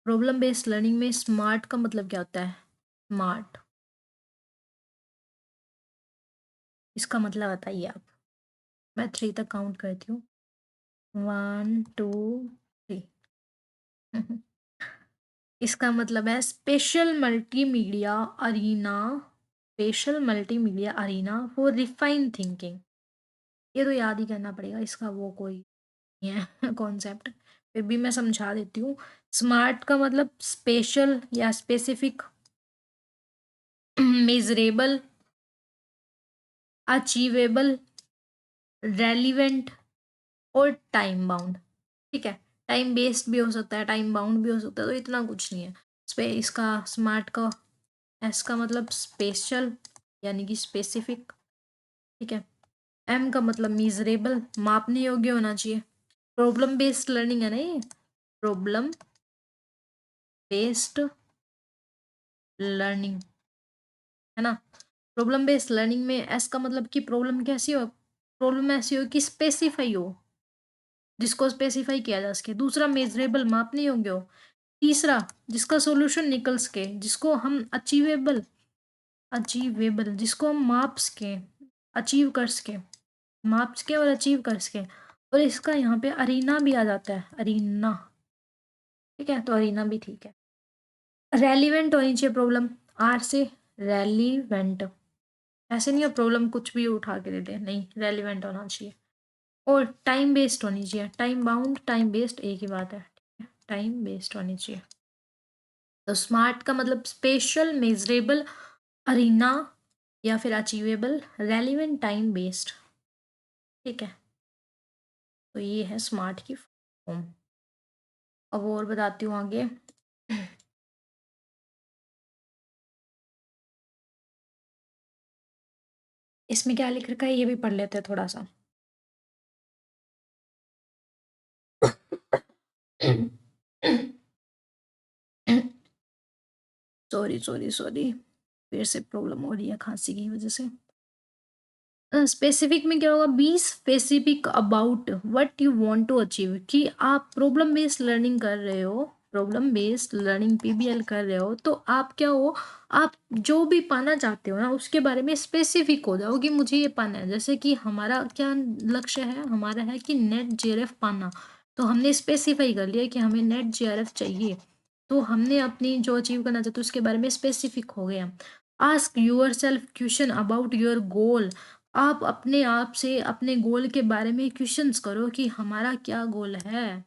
प्रॉब्लम बेस्ड लर्निंग में स्मार्ट का मतलब क्या होता है? स्मार्ट, इसका मतलब बताइए आप। मैं 3 तक काउंट करती हूँ। 1 2 3। इसका मतलब है special multimedia arena. Special multimedia arena for refine thinking. ये तो याद ही करना पड़ेगा, इसका वो कोई नहीं है कॉन्सेप्ट। फिर भी मैं समझा देती हूँ। स्मार्ट का मतलब स्पेशल या स्पेसिफिक, मेजरेबल, अचीवेबल, रेलिवेंट और टाइम बाउंड। ठीक है। टाइम बेस्ड भी हो सकता है, टाइम बाउंड भी हो सकता है, तो इतना कुछ नहीं है। इसका स्मार्ट का एस का मतलब स्पेशल यानी कि स्पेसिफिक। ठीक है। एम का मतलब मीजरेबल, मापने योग्य होना चाहिए। प्रॉब्लम बेस्ड लर्निंग है ना ये, प्रॉब्लम बेस्ड लर्निंग, है ना? प्रॉब्लम बेस्ड लर्निंग में एस का मतलब कि प्रॉब्लम कैसी हो, प्रॉब्लम ऐसी हो कि स्पेसिफाई हो, जिसको स्पेसिफाई किया जा सके। दूसरा मेजरेबल, मापने योग्य हो। तीसरा जिसका सॉल्यूशन निकल सके, जिसको हम अचीवेबल, अचीवेबल जिसको हम माप सके, अचीव कर सके, माप सके और अचीव कर सके। और इसका यहाँ पे अरीना भी आ जाता है, अरीना। ठीक है, तो अरीना भी ठीक है। रेलिवेंट होनी चाहिए प्रॉब्लम, आर से रेलिवेंट। ऐसे नहीं हो प्रॉब्लम कुछ भी उठा के दे दे, नहीं, रेलिवेंट होना चाहिए। और टाइम बेस्ड होनी चाहिए, टाइम बाउंड टाइम बेस्ड एक ही बात है। टाइम बेस्ड होनी चाहिए। तो स्मार्ट का मतलब स्पेशल, मेजरेबल, अरीना या फिर अचीवेबल, रेलिवेंट, टाइम बेस्ड। ठीक है, तो ये है स्मार्ट की फॉर्म। अब और बताती हूँ आगे। इसमें क्या लिख रखा है ये भी पढ़ लेते हैं थोड़ा सा। सॉरी सॉरी सॉरी, फिर से प्रॉब्लम हो रही है खांसी की वजह से। स्पेसिफिक में क्या होगा, be specific about what you want to achieve, कि आप प्रॉब्लम बेस्ड लर्निंग कर रहे हो, प्रॉब्लम बेस्ड लर्निंग पीबीएल कर रहे हो, तो आप क्या हो, आप जो भी पाना चाहते हो ना उसके बारे में स्पेसिफिक हो जाओ कि मुझे ये पाना है। जैसे कि हमारा क्या लक्ष्य है, हमारा है कि नेट जेआरएफ पाना, तो हमने स्पेसिफाई कर लिया कि हमें नेट जेआरएफ चाहिए, तो हमने अपनी जो अचीव करना चाहते हो उसके बारे में स्पेसिफिक हो गया। Ask yourself question about your goal, आप अपने आप से अपने गोल के बारे में क्वेश्चंस करो कि हमारा क्या गोल है।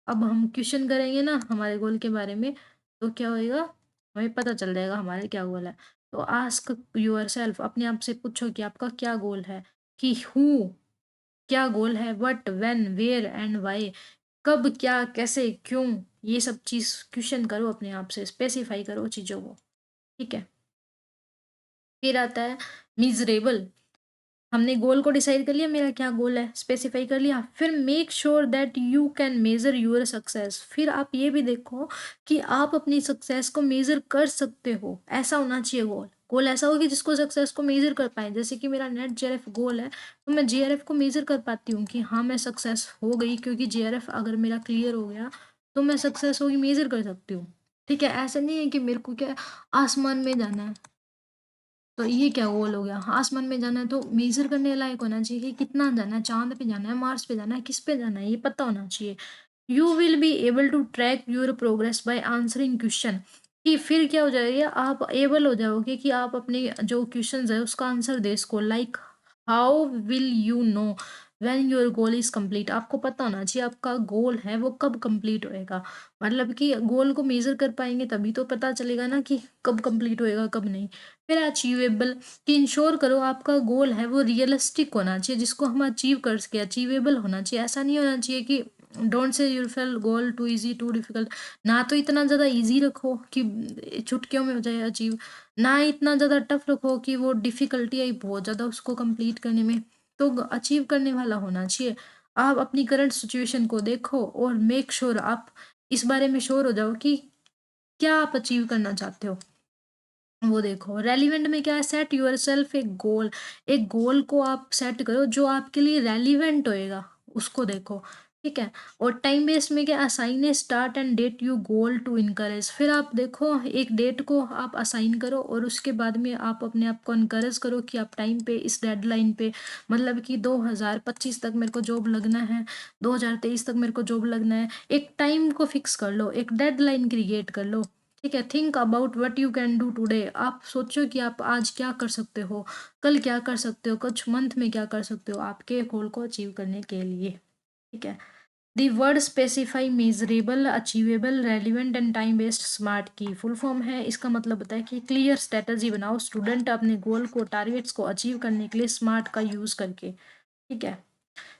अब हम क्वेश्चन करेंगे ना हमारे गोल के बारे में, तो क्या होएगा, हमें पता चल जाएगा हमारे क्या गोल है। तो आस्क यूर सेल्फ, अपने आप से पूछो कि आपका क्या गोल है, कि हु, क्या गोल है, what, when, where and why, कब, क्या, कैसे, क्यों, ये सब चीज क्वेश्चन करो अपने आप से, स्पेसिफाई करो चीजों को। ठीक है, फिर आता है मिजरेबल। हमने गोल को डिसाइड कर लिया, मेरा क्या गोल है स्पेसिफाई कर लिया, फिर make sure that you can measure your success, फिर आप ये भी देखो कि आप अपनी सक्सेस को मेजर कर सकते हो, ऐसा होना चाहिए गोल। गोल ऐसा हो कि जिसको सक्सेस को मेजर कर पाए, जैसे कि मेरा नेट जेआरएफ गोल है, तो मैं जेआरएफ को मेजर कर पाती हूँ कि हाँ मैं सक्सेस हो गई, क्योंकि जेआरएफ अगर मेरा क्लियर हो गया तो मैं सक्सेस होगी, मेजर कर सकती हूँ। ठीक है, ऐसा नहीं है कि मेरे को क्या आसमान में जाना है, तो ये क्या गोल हो गया, आसमान में जाना है तो मेजर करने लायक होना चाहिए कि कितना जाना है, चांद पे जाना है, मार्स पे जाना है, किस पे जाना है, ये पता होना चाहिए। You will be able to track your progress by answering question, कि फिर क्या हो जाएगा, आप एबल हो जाओगे कि आप अपने जो क्वेश्चन है उसका आंसर दे सको। Like how will you know when your goal is complete, आपको पता होना चाहिए आपका गोल है वो कब कंप्लीट होएगा, मतलब कि गोल को मेजर कर पाएंगे तभी तो पता चलेगा ना कि कब कंप्लीट होएगा कब नहीं। फिर अचीवेबल, कि इंश्योर करो आपका गोल है वो रियलिस्टिक होना चाहिए, जिसको हम अचीव कर सके, अचीवेबल होना चाहिए। ऐसा नहीं होना चाहिए कि don't say your fail goal too easy too difficult, ना तो इतना ज़्यादा इजी रखो कि चुटकियों में हो जाए अचीव, ना इतना ज़्यादा टफ रखो कि वो डिफिकल्टी आई बहुत ज़्यादा उसको कंप्लीट करने में, तो अचीव करने वाला होना चाहिए। आप अपनी करंट सिचुएशन को देखो और मेक श्योर आप इस बारे में श्योर हो जाओ कि क्या आप अचीव करना चाहते हो, वो देखो। रेलिवेंट में क्या है, सेट यूर सेल्फ एक गोल, एक गोल को आप सेट करो जो आपके लिए रेलिवेंट होएगा, उसको देखो। ठीक है, और टाइम बेस्ड में क्या, assign a start end date you goal to encourage, फिर आप देखो एक डेट को आप असाइन करो और उसके बाद में आप अपने आप को इनकरेज करो कि आप टाइम पे इस डेडलाइन पे, मतलब कि 2025 तक मेरे को जॉब लगना है, 2023 तक मेरे को जॉब लगना है, एक टाइम को फिक्स कर लो, एक डेडलाइन क्रिएट कर लो। ठीक है, think about what you can do today, आप सोचो कि आप आज क्या कर सकते हो, कल क्या कर सकते हो, कुछ मंथ में क्या कर सकते हो आपके गोल को अचीव करने के लिए। ठीक है, the word specify, measurable, achievable, relevant and time based smart की फुल फॉर्म है। इसका मतलब होता है कि क्लियर स्ट्रेटजी बनाओ स्टूडेंट अपने गोल को, टारगेट्स को अचीव करने के लिए स्मार्ट का यूज करके। ठीक है,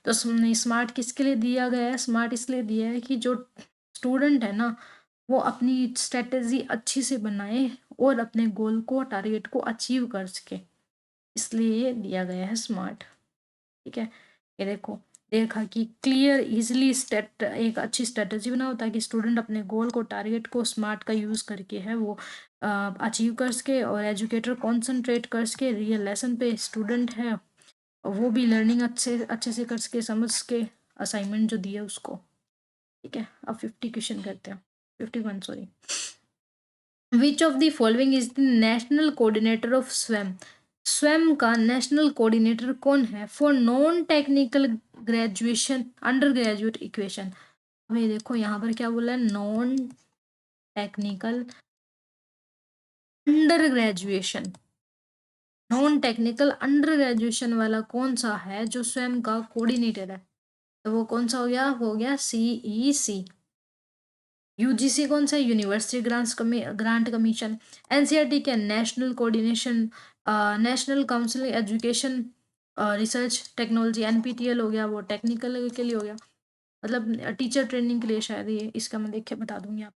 तो स्मार्ट किसके लिए दिया गया है, स्मार्ट इसलिए दिया है कि जो स्टूडेंट है ना वो अपनी स्ट्रेटेजी अच्छी से बनाए और अपने गोल को, टारगेट को अचीव कर सके, इसलिए ये दिया गया है स्मार्ट। ठीक है, ये देखो, देखा कि क्लियर इजिली स्टेट एक अच्छी स्ट्रेटेजी बनाओ ताकि स्टूडेंट अपने गोल को, टारगेट को स्मार्ट का यूज करके है वो अचीव कर सके, और एजुकेटर कॉन्सेंट्रेट कर सके रियल लेसन पे, स्टूडेंट है वो भी लर्निंग अच्छे अच्छे से कर सके, समझ सके असाइनमेंट जो दिया उसको। ठीक है, अब 50 क्वेश्चन करते हैं, 51 sorry. Which of the following is the national coordinator of swum, swum का नेशनल कोऑर्डिनेटर कौन है for non technical graduation under graduate equation. अभी देखो यहाँ पर क्या बोला है, non technical under graduation, non technical under graduation वाला कौन सा है जो स्वयं का कोऑर्डिनेटर है, तो वो कौन सा हो गया सीईसी। यूजीसी कौन सा, यूनिवर्सिटी ग्रांट कमीशन। एनसीईआरटी क्या, national coordination national council education research technology, NPTEL हो गया, वो टेक्निकल के लिए हो गया, मतलब टीचर ट्रेनिंग के लिए शायद ये, इसका मैं देख के बता दूंगी आप।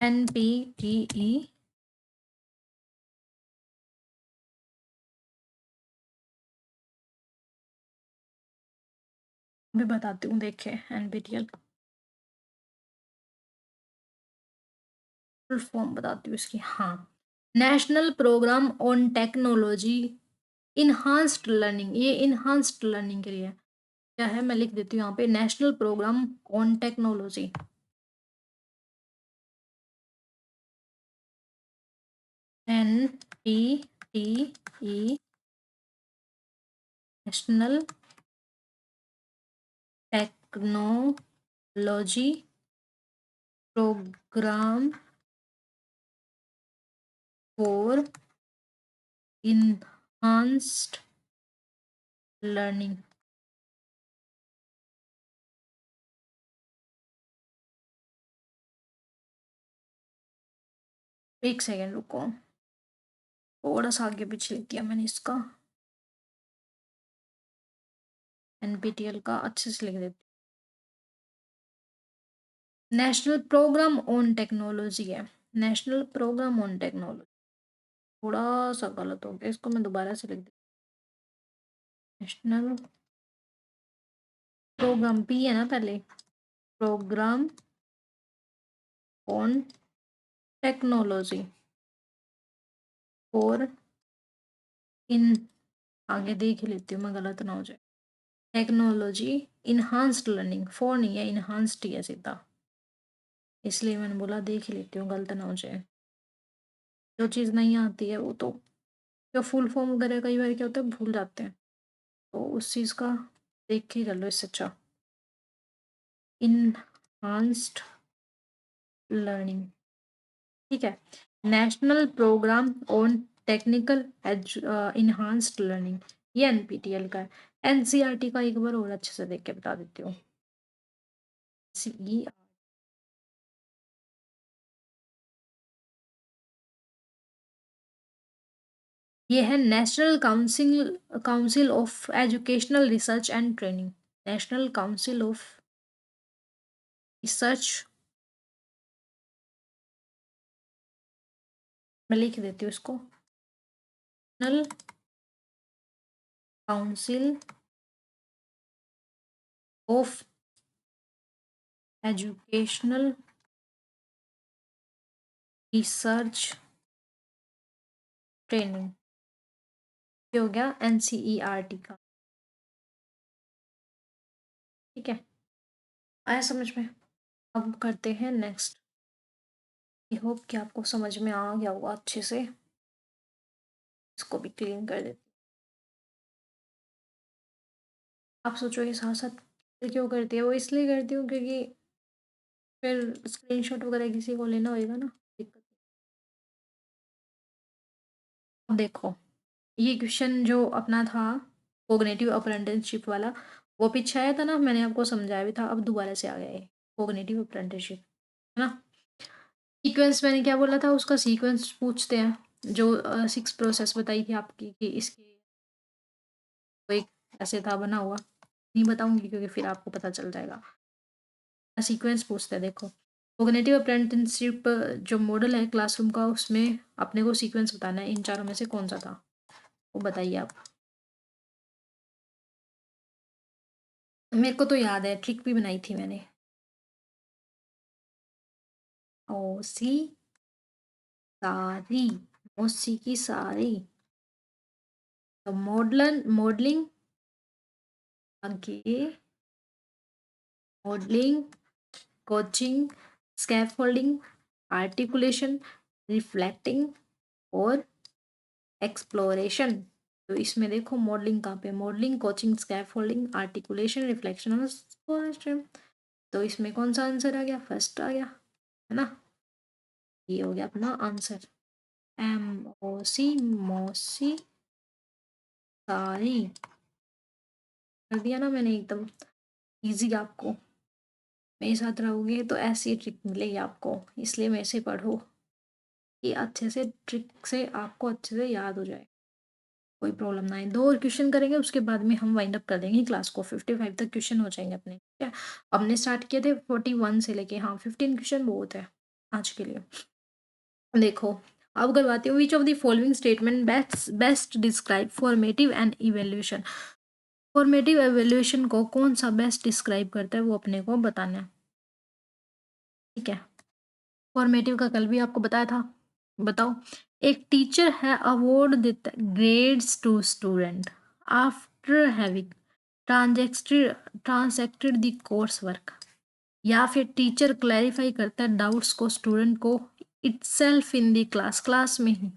एनपीटीई, भी बताती हूँ, देखे एनपीटीईएल फुल फॉर्म बताती हूँ इसकी। हाँ, national programme on technology enhanced learning, ये इन्हांस्ड लर्निंग के लिए क्या है, मैं लिख देती हूँ यहाँ पे, national programme on technology, NPTE, national technology programme for enhanced learning. एक सेकेंड रुको, थोड़ा सा आगे पीछे लिख दिया मैंने इसका, एनपीटीईएल का अच्छे से लिख देती हूँ। नेशनल प्रोग्राम ऑन टेक्नोलॉजी है, नेशनल प्रोग्राम ऑन टेक्नोलॉजी, थोड़ा सा गलत हो गया, इसको मैं दोबारा से लिख देती हूँ। नेशनल प्रोग्राम, पी है ना पहले, programme on technology for in, आगे देख ही लेती हूँ मैं, गलत ना हो जाए, टेक्नोलॉजी इन्हांस्ड लर्निंग, फोर नहीं है, इन्हांस्ड ही है सीधा, इसलिए मैंने बोला देख ही लेती हूँ, गलत ना हो जाए। जो चीज़ नहीं आती है वो तो, जो फुल फॉर्म वगैरह कई बार क्या होता है भूल जाते हैं, तो उस चीज़ का देख के ही कर लो, इससे अच्छा इन्हांस्ड लर्निंग, ठीक है। National programme on technical enhanced learning, ये एनपीटीईएल का है। एनसीईआरटी का एक बार और अच्छे से देख के बता देती हूँ, सी, ये है national council, council of educational research and training, national council of research, मैं लिख देती हूँ इसको, national council of educational research training, ये हो गया एनसीईआरटी का, ठीक है, आया समझ में। अब करते हैं नेक्स्ट, आई होप कि आपको समझ में आ गया होगा अच्छे से, इसको भी क्लीन कर देते। आप सोचोगे साथ साथ क्यों करती है, वो इसलिए करती हूँ क्योंकि फिर स्क्रीनशॉट वगैरह किसी को लेना होएगा ना, दिक्कत। अब देखो, ये क्वेश्चन जो अपना था कोग्निटिव अप्रेंटिसशिप वाला, वो पीछे आया था ना, मैंने आपको समझाया भी था, अब दोबारा से आ गया है कोग्निटिव अप्रेंटिसशिप, है ना। सीक्वेंस मैंने क्या बोला था, उसका सीक्वेंस पूछते हैं, जो 6 प्रोसेस बताई थी आपकी कि इसके, वो एक ऐसे था बना हुआ, नहीं बताऊंगी क्योंकि फिर आपको पता चल जाएगा। सीक्वेंस पूछते हैं, देखो कोग्निटिव अप्रेंटिसशिप जो मॉडल है क्लासरूम का, उसमें अपने को सीक्वेंस बताना है, इन चारों में से कौन सा था, वो बताइए आप। मेरे को तो याद है, ट्रिक भी बनाई थी मैंने। ओ सी, सारी, मौसी की सारी, तो मॉडलिंग, आगे modelling, coaching, scaffolding, articulation, reflecting और एक्सप्लोरेशन। तो इसमें देखो मॉडलिंग कहाँ पे, modelling, coaching, scaffolding, articulation, reflection और एक्सप्लोरेशन, तो इसमें कौन सा आंसर आ गया, फर्स्ट आ गया, है ना, ये हो गया अपना आंसर, एम ओ सी, मौसी सारी, कर दिया ना मैंने एकदम इजी आपको। मेरे साथ रहोगे तो ऐसी ट्रिक मिलेगी आपको, इसलिए मेरे से पढ़ो कि अच्छे से ट्रिक से आपको अच्छे से याद हो जाए, कोई प्रॉब्लम ना आए। 2 और क्वेश्चन करेंगे उसके बाद में हम वाइंड अप कर देंगे क्लास को, 55 तक क्वेश्चन हो जाएँगे अपने, ठीक है? हमने स्टार्ट किए थे 41 से लेके, हाँ 15 क्वेश्चन बहुत है आज के लिए। देखो, अब करवाती हूँ, which of the following statement best best describe formative and evaluation. Formative evaluation को कौन-सा बेस्ट डिस्क्राइब करता है वो अपने को बताना है, ठीक है? फॉर्मेटिव का कल भी आपको बताया था, बताओ। एक टीचर है अवार्ड देता grades to student after having transacted transacted the course work, या फिर टीचर क्लैरिफाई करता है डाउट्स को स्टूडेंट को itself in the class, class में ही।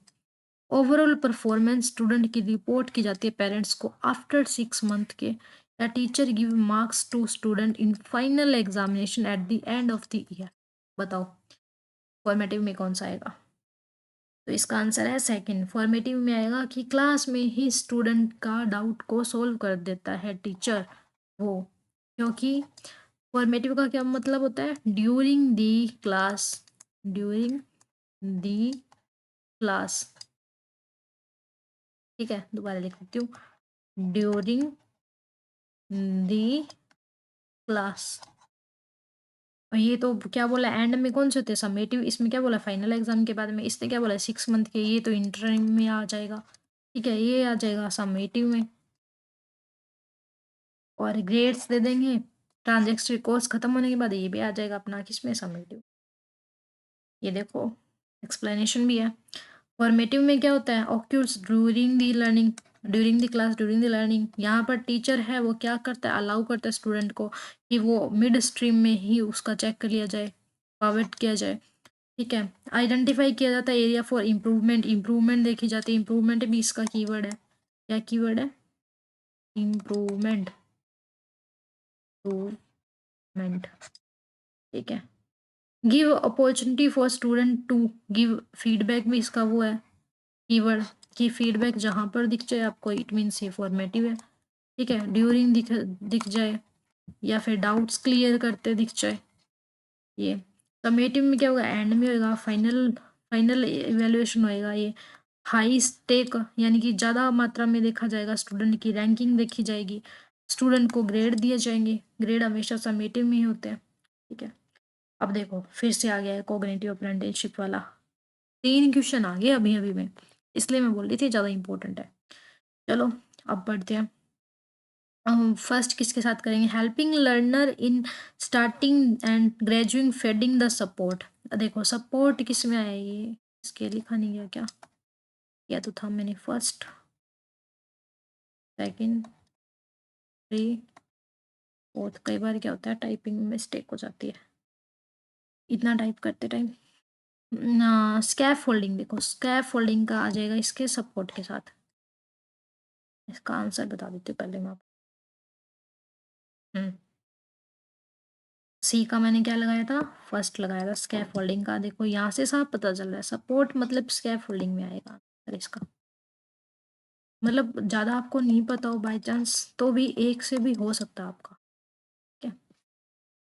ओवरऑल परफॉर्मेंस स्टूडेंट की रिपोर्ट की जाती है पेरेंट्स को आफ्टर 6 मंथ के, या teacher give marks to student in final examination at the end of the year. बताओ फॉर्मेटिव में कौन सा आएगा? तो इसका आंसर है सेकंड, फॉर्मेटिव में आएगा कि क्लास में ही स्टूडेंट का डाउट को सोल्व कर देता है टीचर वो, क्योंकि फॉर्मेटिव का क्या मतलब होता है? During the class, during the class, ठीक है, दोबारा लिख देती हूँ, ड्यूरिंग दी क्लास। और ये तो क्या बोला एंड में, कौन से होते हैं समेटिव, इसमें क्या बोला फाइनल एग्जाम के बाद में, इसने क्या बोला 6 मंथ के, ये तो इंटर में आ जाएगा, ठीक है, ये आ जाएगा समेटिव में। और ग्रेड्स दे देंगे ट्रांजेक्शन कोर्स खत्म होने के बाद, ये भी आ जाएगा अपना किसमें समेटिव। ये देखो एक्सप्लेनेशन भी है। फॉर्मेटिव में क्या होता है? Occurs during the learning, during the class, during the learning. यहाँ पर टीचर है वो क्या करता है? अलाउ करता है स्टूडेंट को कि वो मिड स्ट्रीम में ही उसका चेक कर लिया जाए, फॉरवर्ड किया जाए, ठीक है। आइडेंटिफाई किया जाता है एरिया फॉर इम्प्रूवमेंट, इम्प्रूवमेंट देखी जाती है, इम्प्रूवमेंट भी इसका कीवर्ड है। क्या कीवर्ड है? इम्प्रूवमेंट, इम्प्रूवमेंट, ठीक है। Give opportunity for student to give feedback भी इसका वो है कीवर्ड, कि फीडबैक जहाँ पर दिख जाए आपको इट मीन्स ये फॉर्मेटिव है, ठीक है। ड्यूरिंग दिख दिख जाए, या फिर डाउट्स क्लियर करते दिख जाए, ये। समेटिव में क्या होगा? एंड में होगा, फाइनल फाइनल इवेल्युएशन होएगा ये। हाई स्टेक यानी कि ज़्यादा मात्रा में देखा जाएगा, स्टूडेंट की रैंकिंग देखी जाएगी, स्टूडेंट को ग्रेड दिए जाएंगे, ग्रेड हमेशा समेटिव में ही होते हैं, ठीक है। अब देखो फिर से आ गया है कोग्निटिव अप्रेंटिसशिप वाला, 3 क्वेश्चन आ गए अभी अभी में, इसलिए मैं बोल रही थी ज़्यादा इंपॉर्टेंट है। चलो अब पढ़ते हैं। फर्स्ट किसके साथ करेंगे? Helping learner in starting and graduating feeding the support. देखो सपोर्ट किस में आया? ये इसके लिखा नहीं गया क्या? या तो था मैंने फर्स्ट, सेकंड, थ्री, फोर्थ। कई बार क्या होता है टाइपिंग में मिस्टेक हो जाती है इतना टाइप करते टाइम। स्कैफ फोल्डिंग, देखो स्कैफ फोल्डिंग का आ जाएगा इसके सपोर्ट के साथ। इसका आंसर बता देती हूँ पहले मैं आपको। हम्म, सी का मैंने क्या लगाया था? फर्स्ट लगाया था स्कैफ फोल्डिंग का। देखो यहाँ से साफ पता चल रहा है सपोर्ट मतलब स्कैफ फोल्डिंग में आएगा आंसर इसका। मतलब ज़्यादा आपको नहीं पता हो बाई चांस तो भी एक से भी हो सकता है आपका, ठीक है,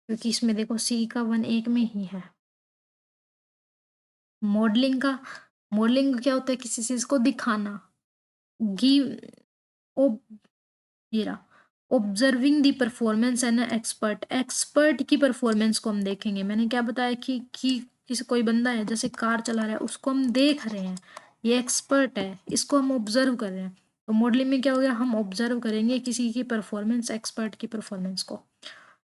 क्योंकि इसमें देखो सी का 1 एक में ही है। मॉडलिंग का, मॉडलिंग क्या होता है? किसी चीज़ को दिखाना। गिव ओ, ये रहा, observing the performance and expert, expert की परफॉर्मेंस को हम देखेंगे। मैंने क्या बताया कि किसी कोई बंदा है जैसे कार चला रहा है उसको हम देख रहे हैं, ये एक्सपर्ट है, इसको हम ऑब्जर्व कर रहे हैं। तो मॉडलिंग में क्या हो गया? हम ऑब्जर्व करेंगे किसी की परफॉर्मेंस, एक्सपर्ट की परफॉर्मेंस को।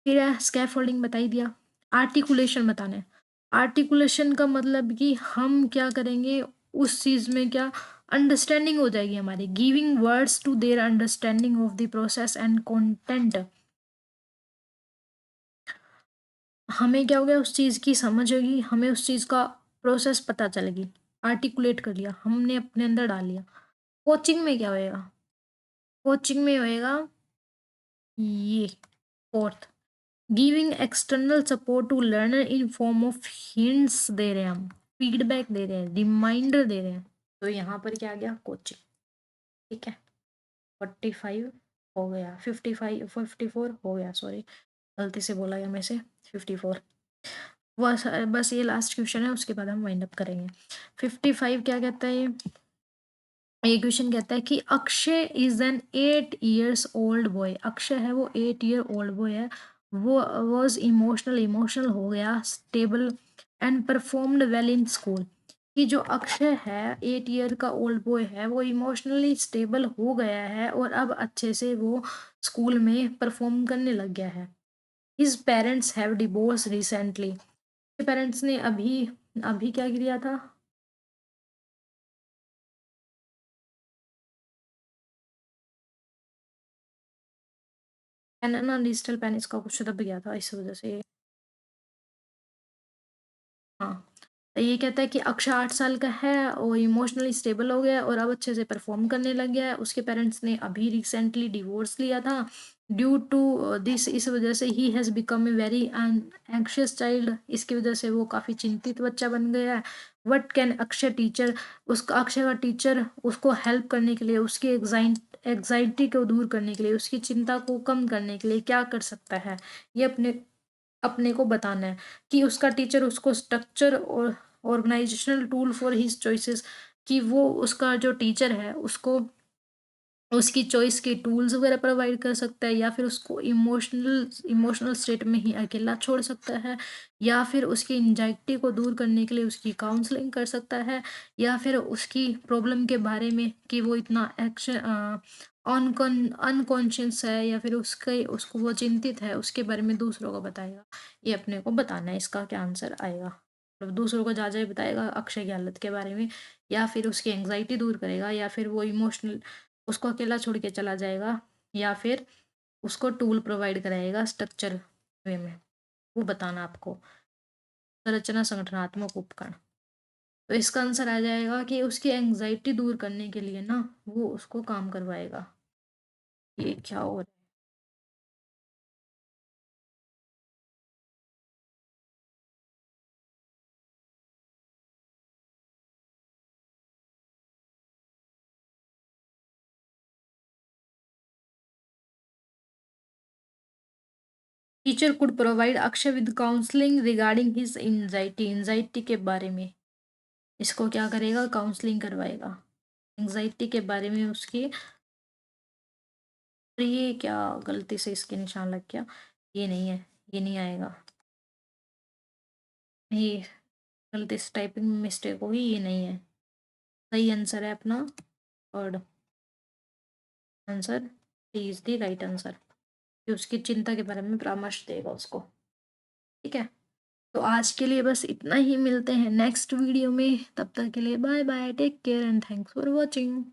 फिर है स्कैफोल्डिंग, बता ही दिया। आर्टिकुलेशन बताना है। आर्टिकुलेशन का मतलब कि हम क्या करेंगे उस चीज़ में, क्या अंडरस्टैंडिंग हो जाएगी हमारी, giving words to their understanding of the process and content. हमें क्या हो गया? उस चीज़ की समझ होगी, हमें उस चीज़ का प्रोसेस पता चलेगी, आर्टिकुलेट कर लिया हमने, अपने अंदर डाल लिया। कोचिंग में क्या होएगा? कोचिंग में होएगा ये fourth, giving external support to learner in form of hints दे रहे हैं हम, फीडबैक दे रहे हैं, रिमाइंडर दे रहे हैं। तो यहाँ पर क्या आ गया? कोचिंग, ठीक है। 45 हो गया, 55 54 हो गया, सॉरी। गलती से बोला गया मेरे से 54। बस बस ये लास्ट क्वेश्चन है, उसके बाद हम वाइंड अप करेंगे। 55 क्या कहता है ये क्वेश्चन कहता है कि Akshay is an 8 years old boy. Akshay है वो 8 year ओल्ड बॉय है। वो वॉज इमोशनल हो गया, stable and performed well in school. कि जो अक्षय है 8 year का ओल्ड बॉय है, वो इमोशनली स्टेबल हो गया है और अब अच्छे से वो स्कूल में परफॉर्म करने लग गया है। His parents have divorce recently. Parents ने अभी अभी क्या किया था? मैंने ना डिजिटल पेन इसका कुछ दब गया था इस वजह से। हाँ, ये कहता है कि अक्षय 8 साल का है और इमोशनली स्टेबल हो गया है और अब अच्छे से परफॉर्म करने लग गया है। उसके पेरेंट्स ने अभी रिसेंटली डिवोर्स लिया था। ड्यू टू दिस, इस वजह से ही has become a very an anxious child. इसकी वजह से वो काफ़ी चिंतित बच्चा बन गया है। वट कैन अक्षय टीचर, उसका अक्षय का टीचर उसको हेल्प करने के लिए, उसकी एग्जाइटी को दूर करने के लिए, उसकी चिंता को कम करने के लिए क्या कर सकता है, ये अपने अपने को बताना है। कि उसका टीचर उसको स्ट्रक्चर और organisational tool for his choices, कि वो उसका जो टीचर है उसको उसकी चॉइस के टूल्स वगैरह प्रोवाइड कर सकता है, या फिर उसको इमोशनल स्टेट में ही अकेला छोड़ सकता है, या फिर उसकी एंजाइटी को दूर करने के लिए उसकी काउंसलिंग कर सकता है, या फिर उसकी प्रॉब्लम के बारे में कि वो इतना एक्शन अनकॉन्शियस है, या फिर उसके उसको वो चिंतित है, उसके बारे में दूसरों को बताएगा। ये अपने को बताना है, इसका क्या आंसर आएगा। मतलब दूसरों को जा बताएगा अक्षय की हालत के बारे में, या फिर उसकी एंग्जाइटी दूर करेगा, या फिर वो इमोशनल उसको अकेला छोड़ के चला जाएगा, या फिर उसको टूल प्रोवाइड कराएगा स्ट्रक्चर वे में। वो बताना आपको। संरचना संगठनात्मक उपकरण। तो इसका आंसर आ जाएगा कि उसकी एंग्जाइटी दूर करने के लिए ना वो उसको काम करवाएगा। ये क्या हो रहा है? Teacher could provide Akshay with counselling regarding his anxiety. Anxiety के बारे में इसको क्या करेगा? काउंसलिंग करवाएगा एंजाइटी के बारे में उसकी। और ये क्या गलती से इसके निशान लग गया? ये नहीं है, ये नहीं आएगा। ये गलती से टाइपिंग में मिस्टेक होगी, ये नहीं है। सही आंसर है अपना third answer. D is the right answer. कि उसकी चिंता के बारे में परामर्श देगा उसको। ठीक है, तो आज के लिए बस इतना ही। मिलते हैं नेक्स्ट वीडियो में, तब तक के लिए bye bye, take care and thanks for watching.